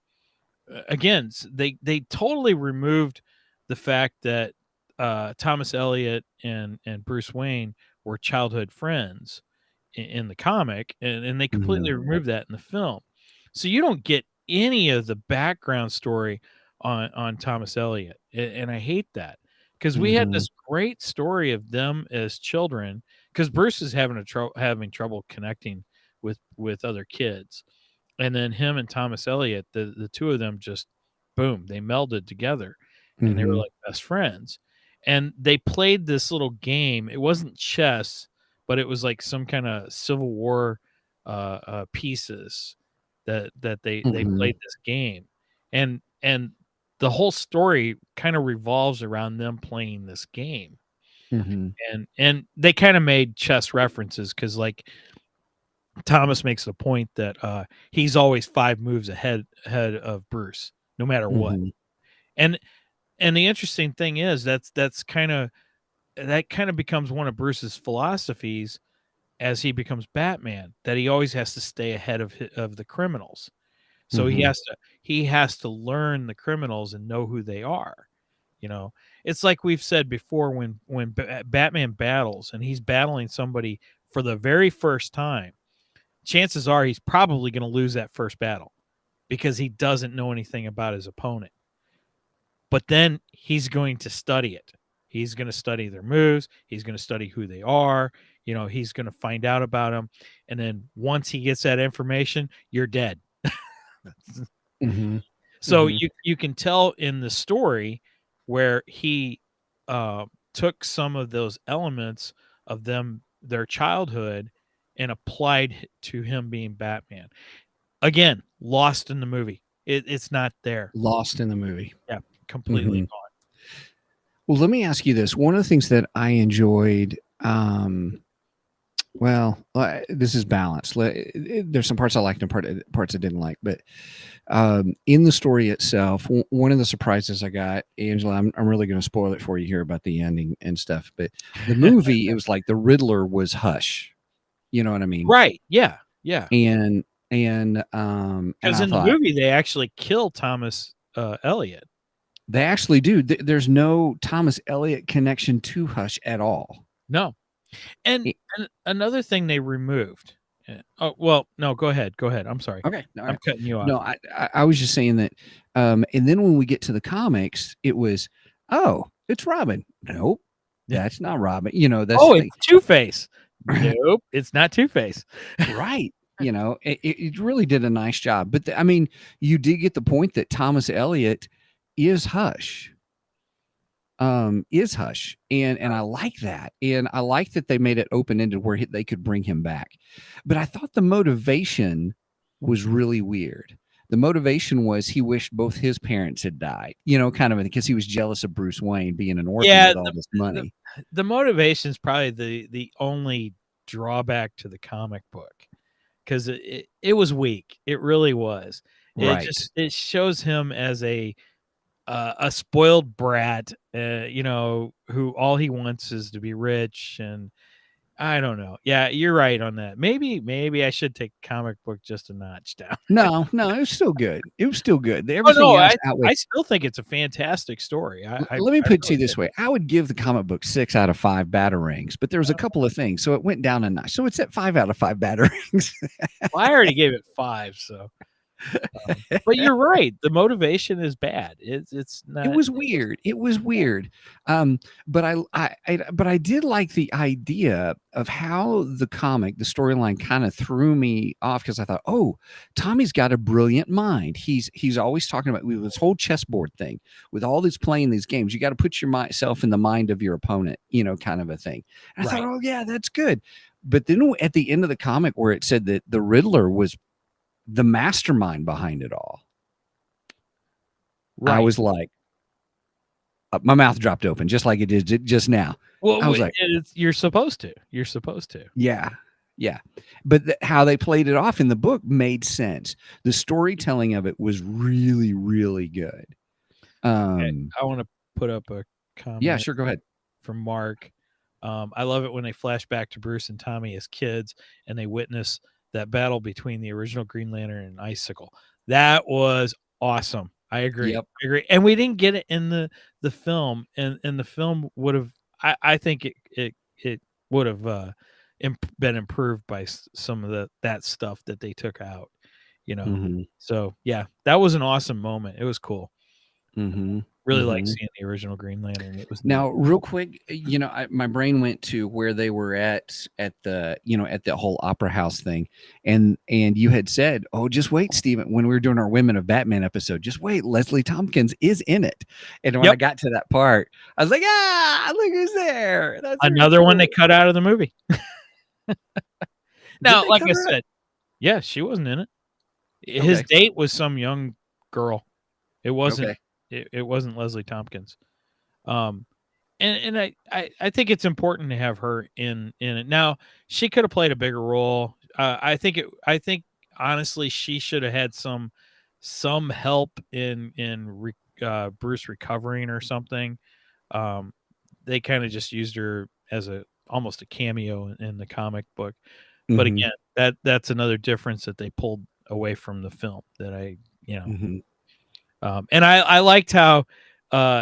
again, they totally removed the fact that Thomas Elliot and Bruce Wayne were childhood friends in the comic, and they completely removed that in the film. So you don't get any of the background story on Thomas Elliot, and I hate that because we had this great story of them as children. Because Bruce is having trouble connecting with other kids, and then him and Thomas Elliot, the two of them just boom, they melded together, and they were like best friends. And they played this little game. It wasn't chess, but it was like some kind of Civil War pieces that they played this game, and the whole story kind of revolves around them playing this game. And they kind of made chess references because like Thomas makes the point that he's always 5 moves ahead of Bruce, no matter what. And the interesting thing is that kind of becomes one of Bruce's philosophies as he becomes Batman, that he always has to stay ahead of the criminals. So he has to learn the criminals and know who they are. You know, it's like we've said before, when Batman battles and he's battling somebody for the very first time, chances are he's probably going to lose that first battle because he doesn't know anything about his opponent. But then he's going to study it. He's going to study their moves. He's going to study who they are. You know, he's going to find out about them. And then once he gets that information, you're dead. So you can tell in the story where he took some of those elements of their childhood and applied to him being Batman. Again, lost in the movie. It's not there. Lost in the movie. Yeah, completely gone. Well, let me ask you this. One of the things that I enjoyed, this is balanced. There's some parts I liked and parts I didn't like, but in the story itself, one of the surprises I got, Angela, I'm really going to spoil it for you here about the ending and stuff, but the movie, it was like the Riddler was Hush. You know what I mean? Right. Yeah. Yeah. And because in the movie they actually kill Thomas Elliot. They actually do. There's no Thomas Elliot connection to Hush at all. No. And another thing they removed. Oh, well, no, go ahead. I'm sorry. Okay. I'm cutting you off. No, I was just saying that. And then when we get to the comics, it was, oh, it's Robin. Nope, that's not Robin. You know, that's it's Two-Face. Nope, it's not Two-Face. Right. You know, it really did a nice job. But I mean, you did get the point that Thomas Elliot is Hush. And I like that, and I like that they made it open-ended where they could bring him back. But I thought the motivation was really weird. The motivation was he wished both his parents had died, you know, kind of because he was jealous of Bruce Wayne being an orphan with all this money. The motivation is probably the only drawback to the comic book, because it was weak. It really was. Right. It shows him as a spoiled brat, you know, who all he wants is to be rich, and I don't know. Yeah, you're right on that. Maybe I should take the comic book just a notch down. No, it was still good. I still think it's a fantastic story. Let me put it to you this way. I would give the comic book 6 out of 5 batarangs, but there was a couple of things, so it went down a notch. So it's at 5 out of 5 batarangs. Well, I already gave it 5, so. But you're right. The motivation is bad. It's not. It was weird. But I did like the idea of how the storyline kind of threw me off, because I thought, oh, Tommy's got a brilliant mind. He's always talking about this whole chessboard thing with all these playing these games. You got to put yourself in the mind of your opponent, you know, kind of a thing. And I thought, oh yeah, that's good. But then at the end of the comic where it said that the Riddler was the mastermind behind it all, I was like, my mouth dropped open just like it did just now. Well, I was like, you're supposed to. Yeah. But how they played it off in the book made sense. The storytelling of it was really, really good. Okay, I want to put up a comment. Yeah, sure. Go ahead. From Mark. I love it when they flash back to Bruce and Tommy as kids and they witness that battle between the original Green Lantern and Icicle. That was awesome. I agree. Yep. I agree. And we didn't get it in the film, and the film would have. I think it would have been improved by some of that stuff that they took out. Mm-hmm. So yeah, that was an awesome moment. It was cool. Mm-hmm. Really like seeing the original Green Lantern. It was Now, real quick, my brain went to where they were at the, at the whole opera house thing, and you had said, "Oh, just wait, Steven," when we were doing our Women of Batman episode. Just wait, Leslie Tompkins is in it. And when I got to that part, I was like, look who's there! That's another one they cut out of the movie. Now, like I said, yeah, she wasn't in it. His date was some young girl. It wasn't. It wasn't Leslie Tompkins. And I think it's important to have her in it. Now, she could have played a bigger role. I think honestly she should have had some help in Bruce recovering or something. They kind of just used her as almost a cameo in the comic book. But again, that's another difference that they pulled away from the film that and I liked how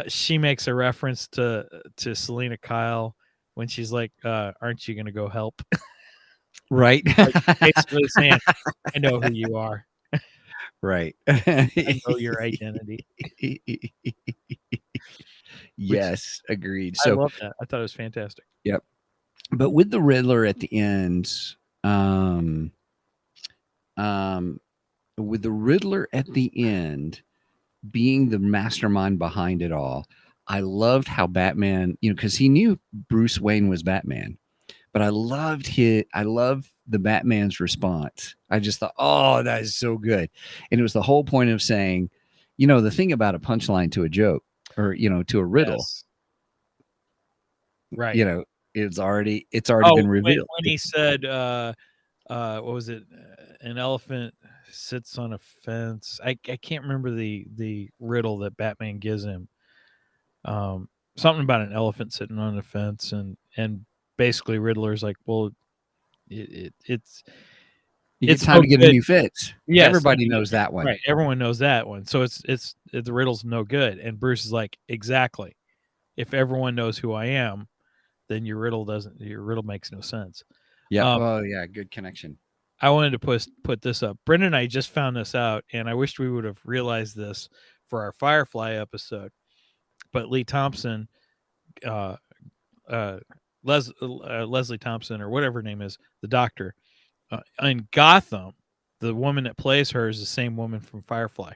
she makes a reference to Selena Kyle when she's like, "Aren't you going to go help?" Right. Like, basically saying, "I know who you are." Right. I know your identity. Yes, agreed. I So love that. I thought it was fantastic. Yep. But with the Riddler at the end, with the Riddler at the end being the mastermind behind it all, I loved how Batman, because he knew Bruce Wayne was Batman, but I loved the Batman's response. I just thought, oh, that is so good. And it was the whole point of saying, the thing about a punchline to a joke or, to a riddle, Yes. Right. it's already been revealed. When he said, what was it? An elephant sits on a fence. I can't remember the riddle that Batman gives him. Something about an elephant sitting on a fence, and basically Riddler's like, well, it's time to get a new fence. Yes, everybody knows that one. Right, everyone knows that one. So it's the riddle's no good. And Bruce is like, exactly. If everyone knows who I am, then your riddle makes no sense. Yeah. Oh yeah, good connection. I wanted to put this up. Brendan and I just found this out, and I wished we would have realized this for our Firefly episode. But Lee Thompson, Leslie Thompson, or whatever her name is, the doctor, in Gotham, the woman that plays her is the same woman from Firefly.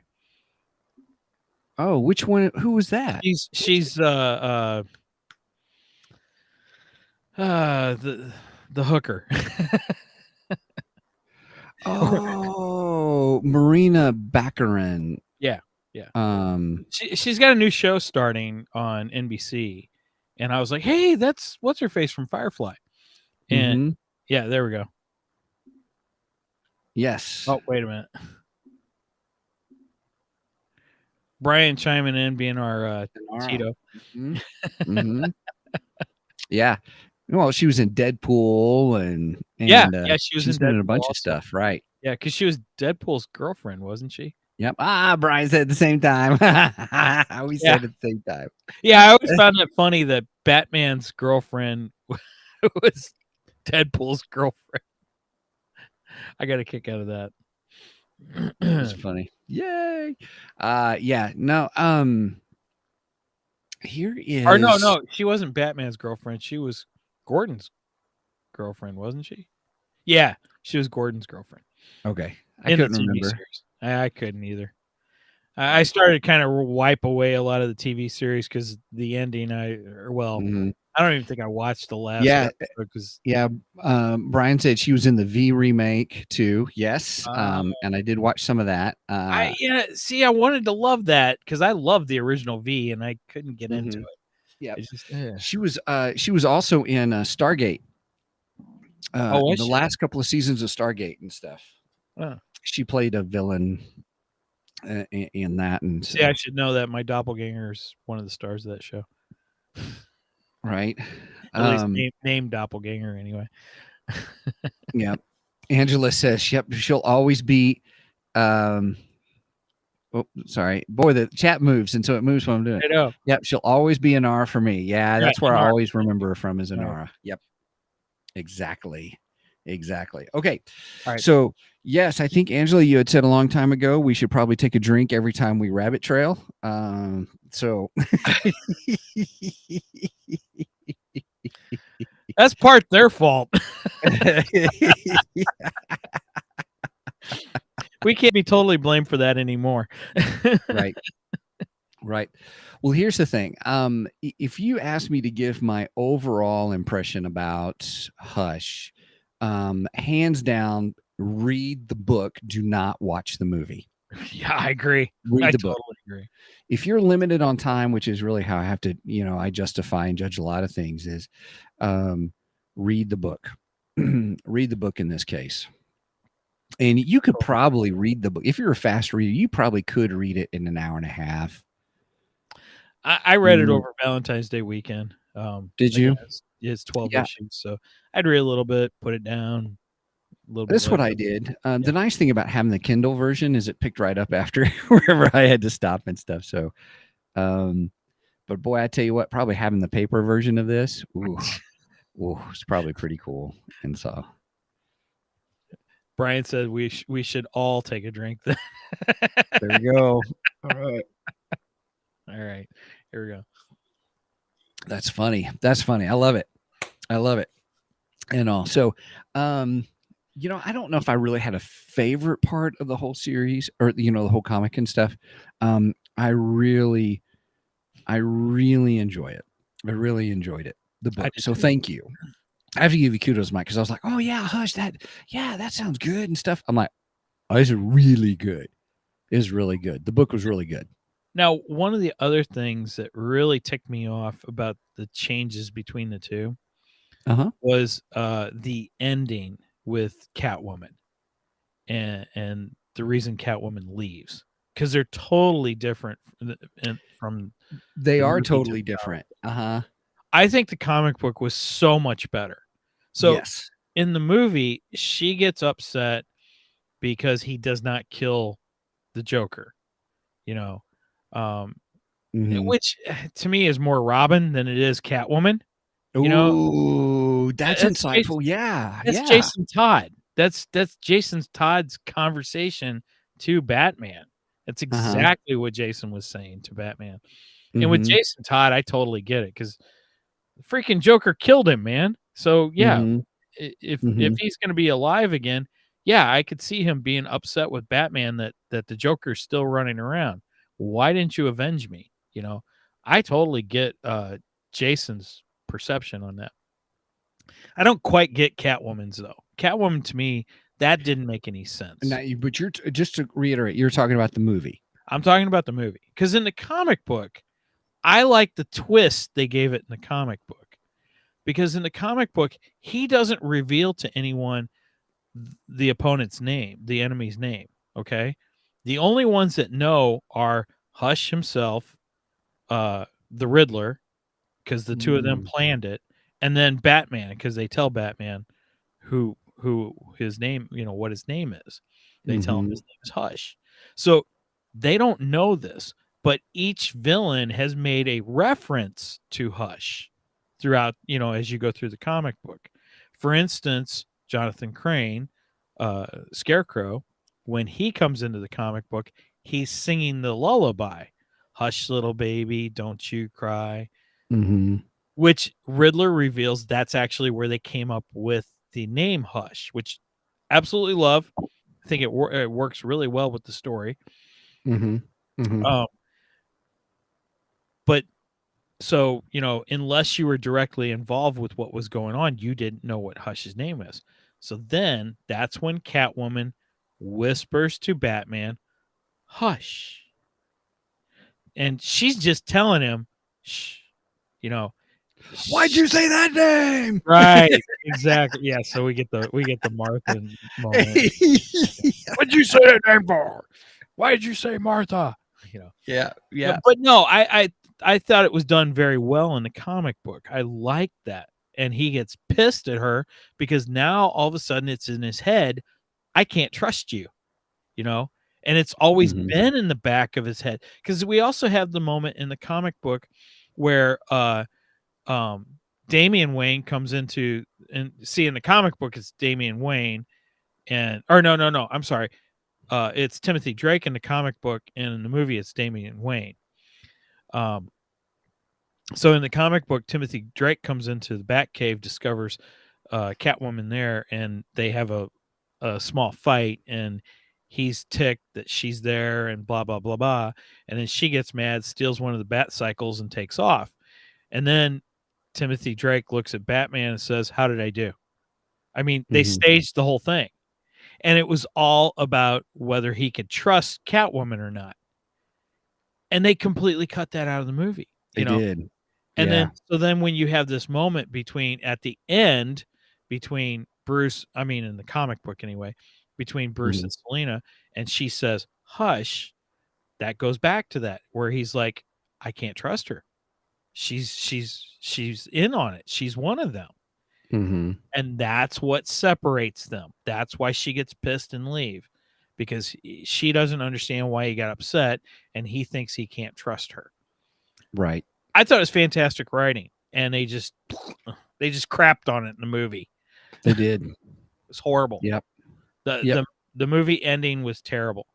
Oh, which one? Who was that? She's the hooker. Oh, Marina Baccarin. Yeah. She's got a new show starting on NBC, and I was like, "Hey, that's what's her face from Firefly." And yeah, there we go. Yes. Oh, wait a minute. Brian chiming in, being our Tito. Yeah. Well, she was in Deadpool and she was in a bunch also. of stuff, right? Yeah, because she was Deadpool's girlfriend, wasn't she? Yep. Brian said at the same time. We said at the same time. Yeah, I always found it funny that Batman's girlfriend was Deadpool's girlfriend. I got a kick out of that. It's funny. Yay. Yeah. No. Here is. Or no, she wasn't Batman's girlfriend. She was Gordon's girlfriend, wasn't she? Yeah, she was Gordon's girlfriend. Okay, I couldn't remember. I couldn't either. I started kind of wipe away a lot of the TV series because the ending. I don't even think I watched the last. Brian said she was in the V remake too. Yes, and I did watch some of that. I wanted to love that because I loved the original V, and I couldn't get into it. Yeah, she was also in Stargate. The last couple of seasons of Stargate and stuff. She played a villain in that, and see, I should know that my doppelganger is one of the stars of that show. Right. At least name doppelganger anyway. Yeah. Angela says, yep, she'll always be oh, sorry. Boy, the chat moves, and so it moves when I'm doing it. I know. Yep, she'll always be an R for me. Yeah, that's where I Inara. always remember her from is Inara. Right. Yep. Exactly. Okay. All right. So, yes, I think, Angela, you had said a long time ago we should probably take a drink every time we rabbit trail. So That's part their fault. We can't be totally blamed for that anymore. Right. Well, here's the thing. If you ask me to give my overall impression about Hush, hands down, read the book. Do not watch the movie. Yeah, I agree. Read I the book. totally agree. If you're limited on time, which is really how I have to, I justify and judge a lot of things, is read the book. Read the book in this case. And you could probably read the book. If you're a fast reader, you probably could read it in an hour and a half. I read it over Valentine's Day weekend. Did you? It's 12 issues, so I'd read a little bit, put it down. A little bit. That's what I did. The nice thing about having the Kindle version is it picked right up after wherever I had to stop and stuff. So, but boy, I tell you what, probably having the paper version of this, it's probably pretty cool. And so, Brian said we should all take a drink. Then. There we go. All right. Here we go. That's funny. I love it. And all. So, I don't know if I really had a favorite part of the whole series or, the whole comic and stuff. I really enjoy it. I really enjoyed it. The book. So thank you. I have to give you kudos, Mike, because I was like, oh yeah, Hush, that sounds good and stuff. I'm like, oh, this is really good. It was really good. The book was really good. Now, one of the other things that really ticked me off about the changes between the two was the ending with Catwoman and the reason Catwoman leaves, because they're totally different from they are totally different. I think the comic book was so much better. So yes. In the movie, she gets upset because he does not kill the Joker, which to me is more Robin than it is Catwoman. That's insightful. That's Jason Todd. That's Todd's conversation to Batman. That's exactly what Jason was saying to Batman. And with Jason Todd, I totally get it, because the freaking Joker killed him, man. So yeah, if he's going to be alive again, yeah, I could see him being upset with Batman that the Joker's still running around. Why didn't you avenge me? I totally get Jason's perception on that. I don't quite get Catwoman's though. Catwoman, to me, that didn't make any sense. Now, but you're just to reiterate, you're talking about the movie. I'm talking about the movie, because in the comic book, I like the twist they gave it in the comic book, because in the comic book, he doesn't reveal to anyone the opponent's name, the enemy's name. Okay. The only ones that know are Hush himself, the Riddler, because the two of them planned it, and then Batman, because they tell Batman who his name, what his name is. They tell him his name is Hush. So they don't know this, but each villain has made a reference to Hush throughout, as you go through the comic book. For instance, Jonathan Crane, Scarecrow, when he comes into the comic book, he's singing the lullaby, "Hush, little baby, don't you cry," which Riddler reveals that's actually where they came up with the name Hush, which absolutely love. I think it works really well with the story. But so, unless you were directly involved with what was going on, you didn't know what Hush's name is. So then that's when Catwoman whispers to Batman, "Hush." And she's just telling him, "Shh," Why'd you say that name? Right. Exactly. Yeah. So we get the Martha moment. What'd you say that name for? Why did you say Martha? Yeah. But no, I thought it was done very well in the comic book. I liked that and he gets pissed at her because now all of a sudden it's in his head, I can't trust you, you know? And it's always Mhm. been in the back of his head. Because we also have the moment in the comic book where Damian Wayne comes into, and see, in the comic book it's Damian Wayne no, I'm sorry. It's Timothy Drake in the comic book, and in the movie it's Damian Wayne. So in the comic book, Timothy Drake comes into the Batcave, discovers Catwoman there, and they have a small fight, and he's ticked that she's there, and blah blah blah blah. And then she gets mad, steals one of the bat cycles, and takes off. And then Timothy Drake looks at Batman and says, "How did I do?" I mean, they Mhm. staged the whole thing, and it was all about whether he could trust Catwoman or not. And they completely cut that out of the movie, They did. And Yeah. then when you have this moment at the end between Bruce, I mean, in the comic book anyway, between Bruce Mhm. and Selena, and she says, "Hush," that goes back to that where he's like, "I can't trust her. She's in on it. She's one of them." Mhm. And that's what separates them. That's why she gets pissed and leave, because she doesn't understand why he got upset, and he thinks he can't trust her. Right. I thought it was fantastic writing, and they just crapped on it in the movie. They did. It was horrible. Yep. The Yep. the the movie ending was terrible.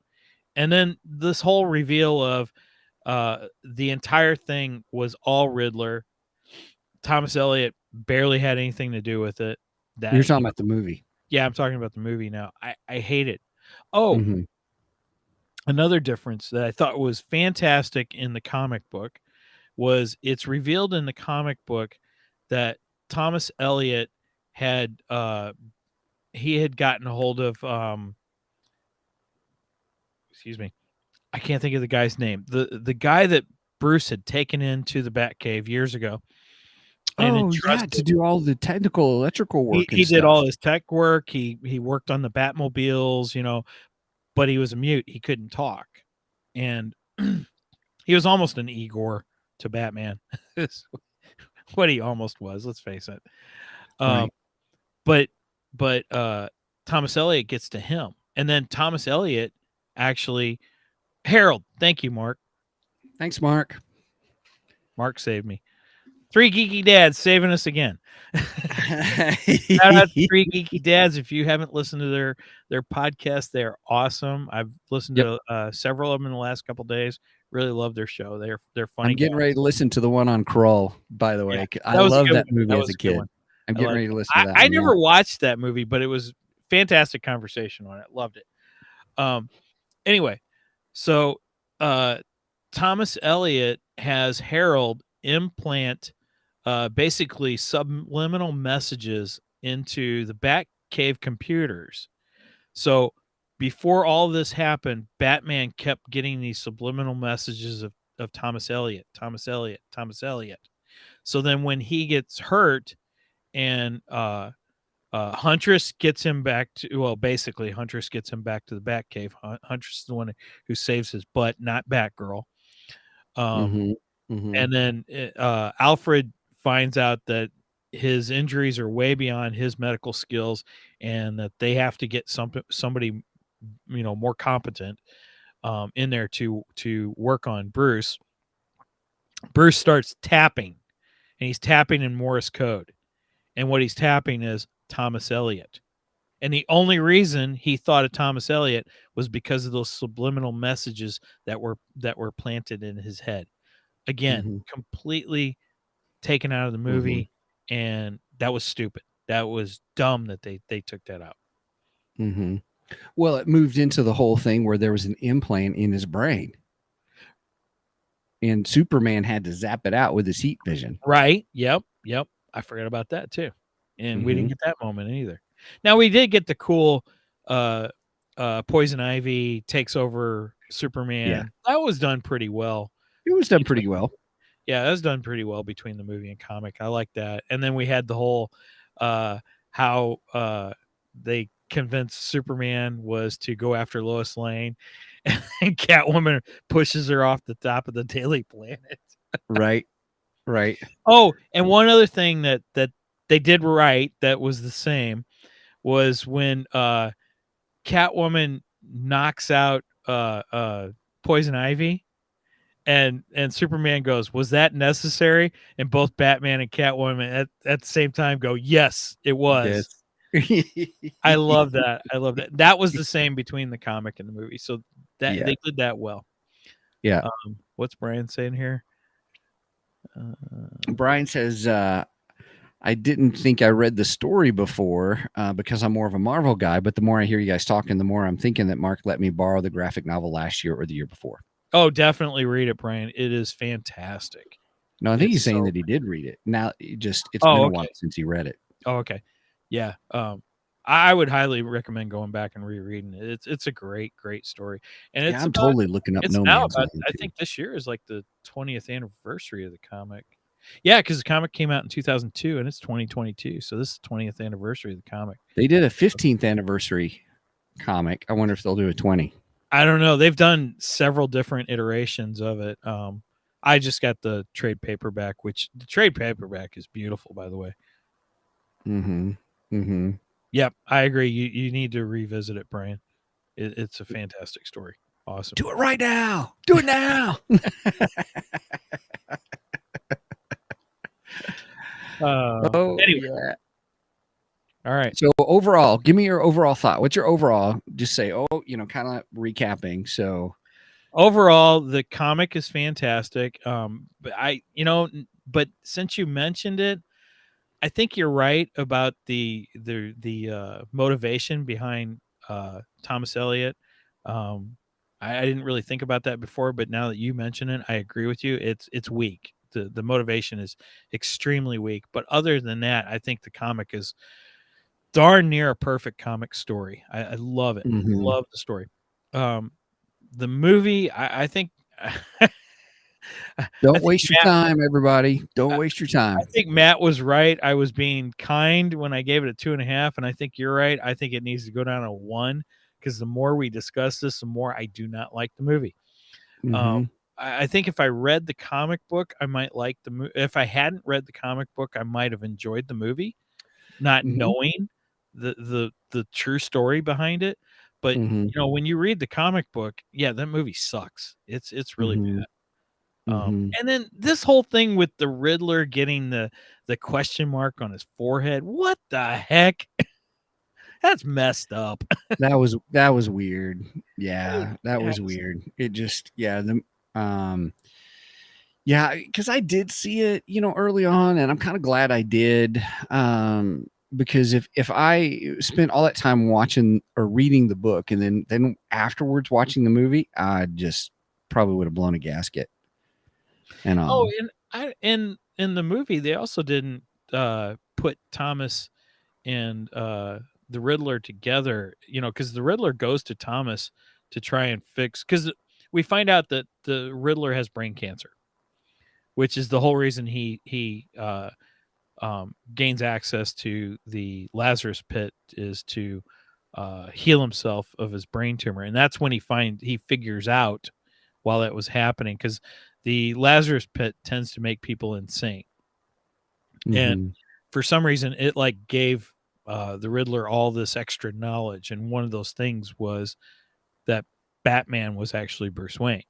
And then this whole reveal of the entire thing was all Riddler. Thomas Elliot barely had anything to do with it. You're That, talking about the movie. yeah, I'm talking about the movie now. I hate it. Oh, Mhm. another difference that I thought was fantastic in the comic book was it's revealed in the comic book that Thomas Elliot had he had gotten a hold of excuse me, I can't think of the guy's name. The guy that Bruce had taken into the Batcave years ago and Oh, yeah, to entrusted. do all the technical electrical work and He did all stuff. his tech work. He worked on the Batmobiles, but he was a mute. He couldn't talk. And he was almost an Igor to Batman. Is what he almost was, let's face it. Um, Right. but Thomas Elliot gets to him. And then Thomas Elliot actually, Harold, thank you, Mark. Thanks, Mark. Mark saved me. 3 geeky dads saving us again. Shout out to 3 geeky dads. If you haven't listened to their podcast, they're awesome. I've listened Yep. to several of them in the last couple days. Really love their show. They're funny I'm getting guys. ready to listen to the one on Crawl, by the way. Yeah, I that was a love good that one. movie That as was a a good kid. one. I'm I getting like ready it. to listen to that I one. never watched that movie, but it was fantastic conversation on it. Loved it. Anyway, so Thomas Elliot has Harold implant basically subliminal messages into the Batcave computers. So before all this happened, Batman kept getting these subliminal messages of Thomas Elliot, Thomas Elliot, Thomas Elliot. So then when he gets hurt and Huntress gets him back to, well, basically Huntress gets him back to the Batcave. Huntress is the one who saves his butt, not Batgirl. Mhm. Mhm. And then Alfred finds out that his injuries are way beyond his medical skills, and that they have to get somebody more competent in there to work on Bruce. Bruce starts tapping, and he's tapping in Morse code, and what he's tapping is Thomas Elliot. And the only reason he thought of Thomas Elliot was because of those subliminal messages that were planted in his head. Again, Mhm. completely taken out of the Mhm. movie, and that was stupid. That was dumb that they took that out. Mhm. Well, it moved into the whole thing where there was an implant in his brain, and Superman had to zap it out with his heat vision. Right? Yep. I forgot about that too. And we didn't Mhm. get that moment either. Now we did get the cool uh Poison Ivy takes over Yeah, Superman. That was done pretty well. it was done pretty well. Yeah, that was done pretty well between the movie and comic. I like that. And then we had the whole how they convinced Superman was to go after Lois Lane, and Catwoman pushes her off the top of the Daily Planet. Right. Right. Oh, and one other thing that they did right that was the same was when Catwoman knocks out Poison Ivy, and Superman goes, "Was that necessary?" And both Batman and Catwoman at the same time go, "Yes, it was." Yes. I love that. I love that. That was the same between the comic and the movie. So that Yeah. they did that well. Yeah. What's Brian saying here? Brian says, I didn't think I read the story before because I'm more of a Marvel guy, but the more I hear you guys talking, the more I'm thinking that Mark let me borrow the graphic novel last year or the year before. Oh, definitely read it, Brian. It is fantastic. No, I think It's he's saying so that he did read it. Now it's been Oh, a okay. while since he read it. Oh, okay. Yeah. I would highly recommend going back and rereading it. It's a great story. And Yeah, it's I'm about totally looking up it's No now Man's about Land I too. think this year is like the 20th anniversary of the comic. Yeah, because the comic came out in 2002 and it's 2022. So this is 20th anniversary of the comic. They did a 15th anniversary comic. I wonder if they'll do a 20. I don't know. They've done several different iterations of it. I just got the trade paperback, which the trade paperback is beautiful, by the way. Mm-hmm. Mm-hmm. Yep, I agree. You need to revisit it, Brian. It's a fantastic story. Awesome. Do it right now. Do it now. Anyway, yeah. all right. So overall, give me your overall thought. What's your overall? Just say, kind of recapping. So Overall, the comic is fantastic. But since you mentioned it, I think you're right about the motivation behind Thomas Elliot. I didn't really think about that before, but now that you mention it, I agree with you. It's weak. The motivation is extremely weak. But other than that, I think the comic is darn near a perfect comic story. I love it. Mhm. Love the story. The movie, I think. Don't waste your time, everybody. Don't waste your time. I think Matt was right. I was being kind when I gave it a 2.5, and I think you're right. I think it needs to go down to 1 because the more we discuss this, the more I do not like the movie. Mhm. I think if I read the comic book, I might like the movie. If I hadn't read the comic book, I might have enjoyed the movie, not Mhm. knowing the true story behind it. But Mhm. when you read the comic book, yeah, that movie sucks. It's really Mhm. bad. Mhm. And then this whole thing with the Riddler getting the question mark on his forehead. What the heck? That's messed up. That was weird. Yeah, that was weird. It just because I did see it, early on, and I'm kind of glad I did. Because if I spent all that time watching or reading the book and then afterwards watching the movie, I just probably would have blown a gasket. And Oh, in the movie, they also didn't put Thomas and the Riddler together, because the Riddler goes to Thomas to try and fix, because we find out that the Riddler has brain cancer, which is the whole reason he gains access to the Lazarus pit is to heal himself of his brain tumor, and that's when he figures out while that was happening, because the Lazarus pit tends to make people insane, and Mhm. for some reason it like gave the Riddler all this extra knowledge, and one of those things was that Batman was actually Bruce Wayne.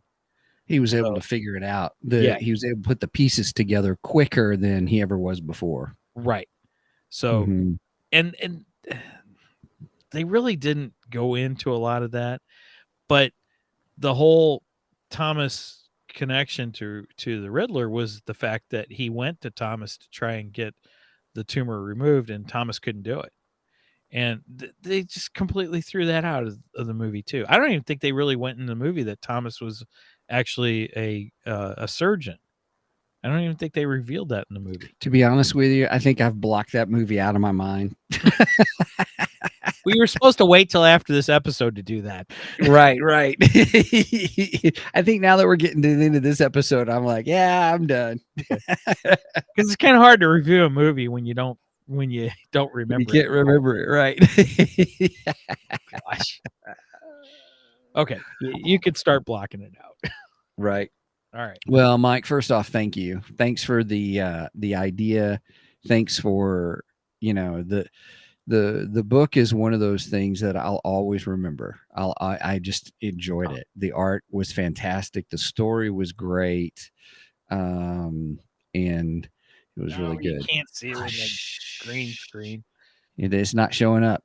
He was able So to figure it out. yeah, He was able to put the pieces together quicker than he ever was before. right. So Mhm. and they really didn't go into a lot of that, but the whole Thomas connection to the Riddler was the fact that he went to Thomas to try and get the tumor removed, and Thomas couldn't do it. And they just completely threw that out of the movie too. I don't even think they really went in the movie that Thomas was actually a surgeon. I don't even think they revealed that in the movie. To be honest with you, I think I've blocked that movie out of my mind. We were supposed to wait till after this episode to do that. Right. I think now that we're getting to the end of this episode, I'm like, yeah, I'm done. Because it's kind of hard to review a movie when you don't remember. You can't remember it, right? Gosh. Okay, you could start blocking it out. Right. All right. Well, Mike, first off, thank you. Thanks for the idea. Thanks for the book is one of those things that I'll always remember. I just enjoyed it. The art was fantastic. The story was great. And it was really You good. can't see it with my green screen. It is not showing up.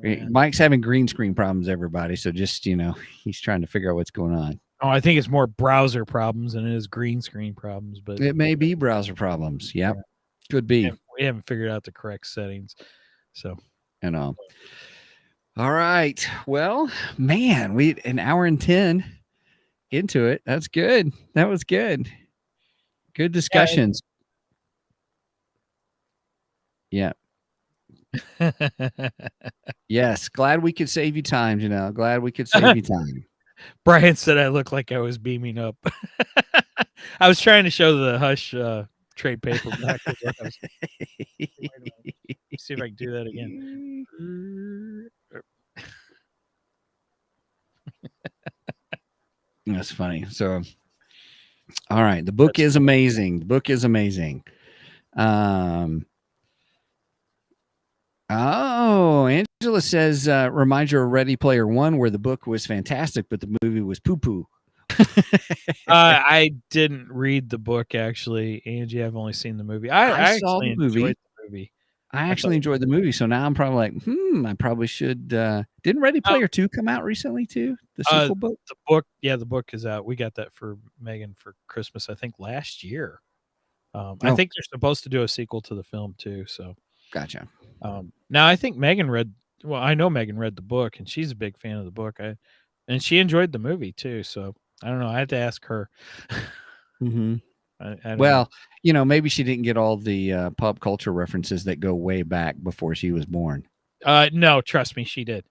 Yeah. Mike's having green screen problems, everybody. So just, he's trying to figure out what's going on. Oh, I think it's more browser problems than it is green screen problems, but It may be browser problems. Yep. Yeah. Could be. We haven't figured out the correct settings. So, All right. Well, man, we an hour and 10 into it. That's good. That was good. Good discussions. Yeah. Yes. Glad we could save you time, Glad we could save you time. Brian said I look like I was beaming up. I was trying to show the Hush trade paperback. See if I can do that again. That's funny. So, all right. The book is amazing. The book is amazing. Angela says, reminds you of Ready Player One, where the book was fantastic, but the movie was poo-poo. I didn't read the book, actually, Angie. I've only seen the movie. I saw the movie. Enjoyed the movie. I actually enjoyed the movie, so now I'm probably like, I probably should. Didn't Ready Player 2 come out recently too? The sequel book? The book is out. We got that for Megan for Christmas, I think, last year. I think they're supposed to do a sequel to the film too. So, gotcha. Now I think Megan read. Well, I know Megan read the book, and she's a big fan of the book. And she enjoyed the movie too. So I don't know. I had to ask her. Mm-hmm. I don't know. Maybe she didn't get all the pop culture references that go way back before she was born. No, trust me, she did.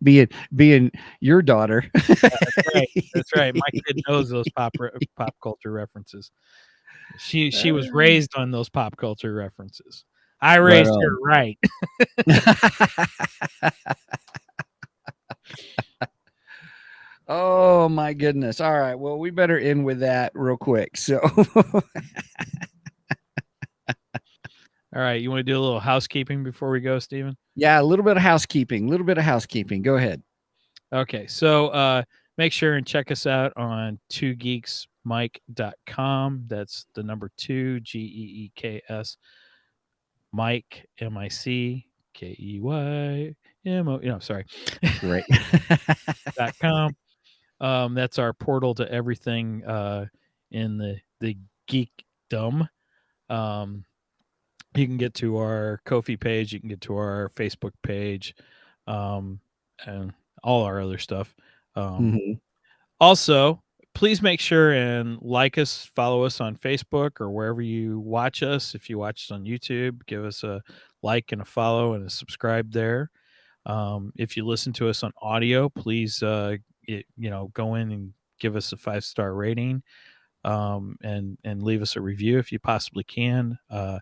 being your daughter. That's right. My kid knows those pop culture references. She was raised on those pop culture references. I raised her right. Oh my goodness. All right. Well, we better end with that real quick. So all right. You want to do a little housekeeping before we go, Stephen? Yeah, a little bit of housekeeping. Go ahead. Okay. So make sure and check us out on twogeeksmike.com. That's the number 2 GEEKS Mike MICKEYMO. Sorry. Great. .com. That's our portal to everything in the geekdom. You can get to our Ko-fi page, you can get to our Facebook page, and all our other stuff. Also, please make sure and like us, follow us on Facebook or wherever you watch us. If you watch us on YouTube, give us a like and a follow and a subscribe there. If you listen to us on audio, please go in and give us a 5-star rating, and leave us a review if you possibly can. I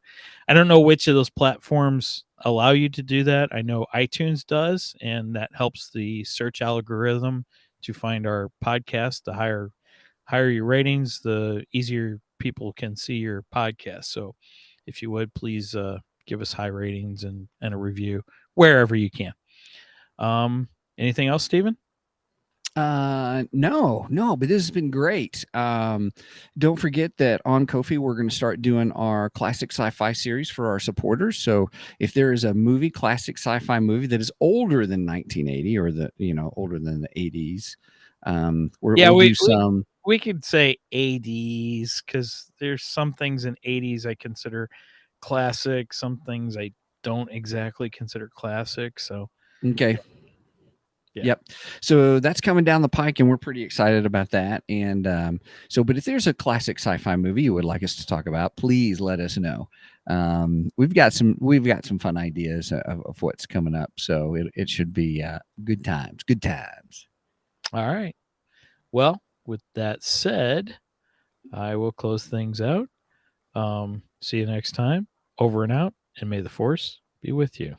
don't know which of those platforms allow you to do that. I know iTunes does, and that helps the search algorithm to find our podcast. The higher your ratings, the easier people can see your podcast. So if you would, please give us high ratings and a review wherever you can. Anything else, Stephen? No, but this has been great. Don't forget that on Ko-fi, we're going to start doing our classic sci-fi series for our supporters. So if there is a classic sci-fi movie that is older than 1980 or older than the 80s, we could say 80s because there's some things in 80s I consider classic, some things I don't exactly consider classic. So okay. Yeah. Yep. So that's coming down the pike, and we're pretty excited about that. And but if there's a classic sci-fi movie you would like us to talk about, please let us know. We've got some fun ideas of what's coming up, so it should be good times. Good times. All right. Well, with that said, I will close things out. See you next time. Over and out, and may the Force be with you.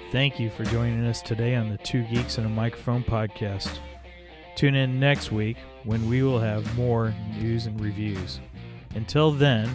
Thank you for joining us today on the Two Geeks and a Microphone podcast. Tune in next week when we will have more news and reviews. Until then,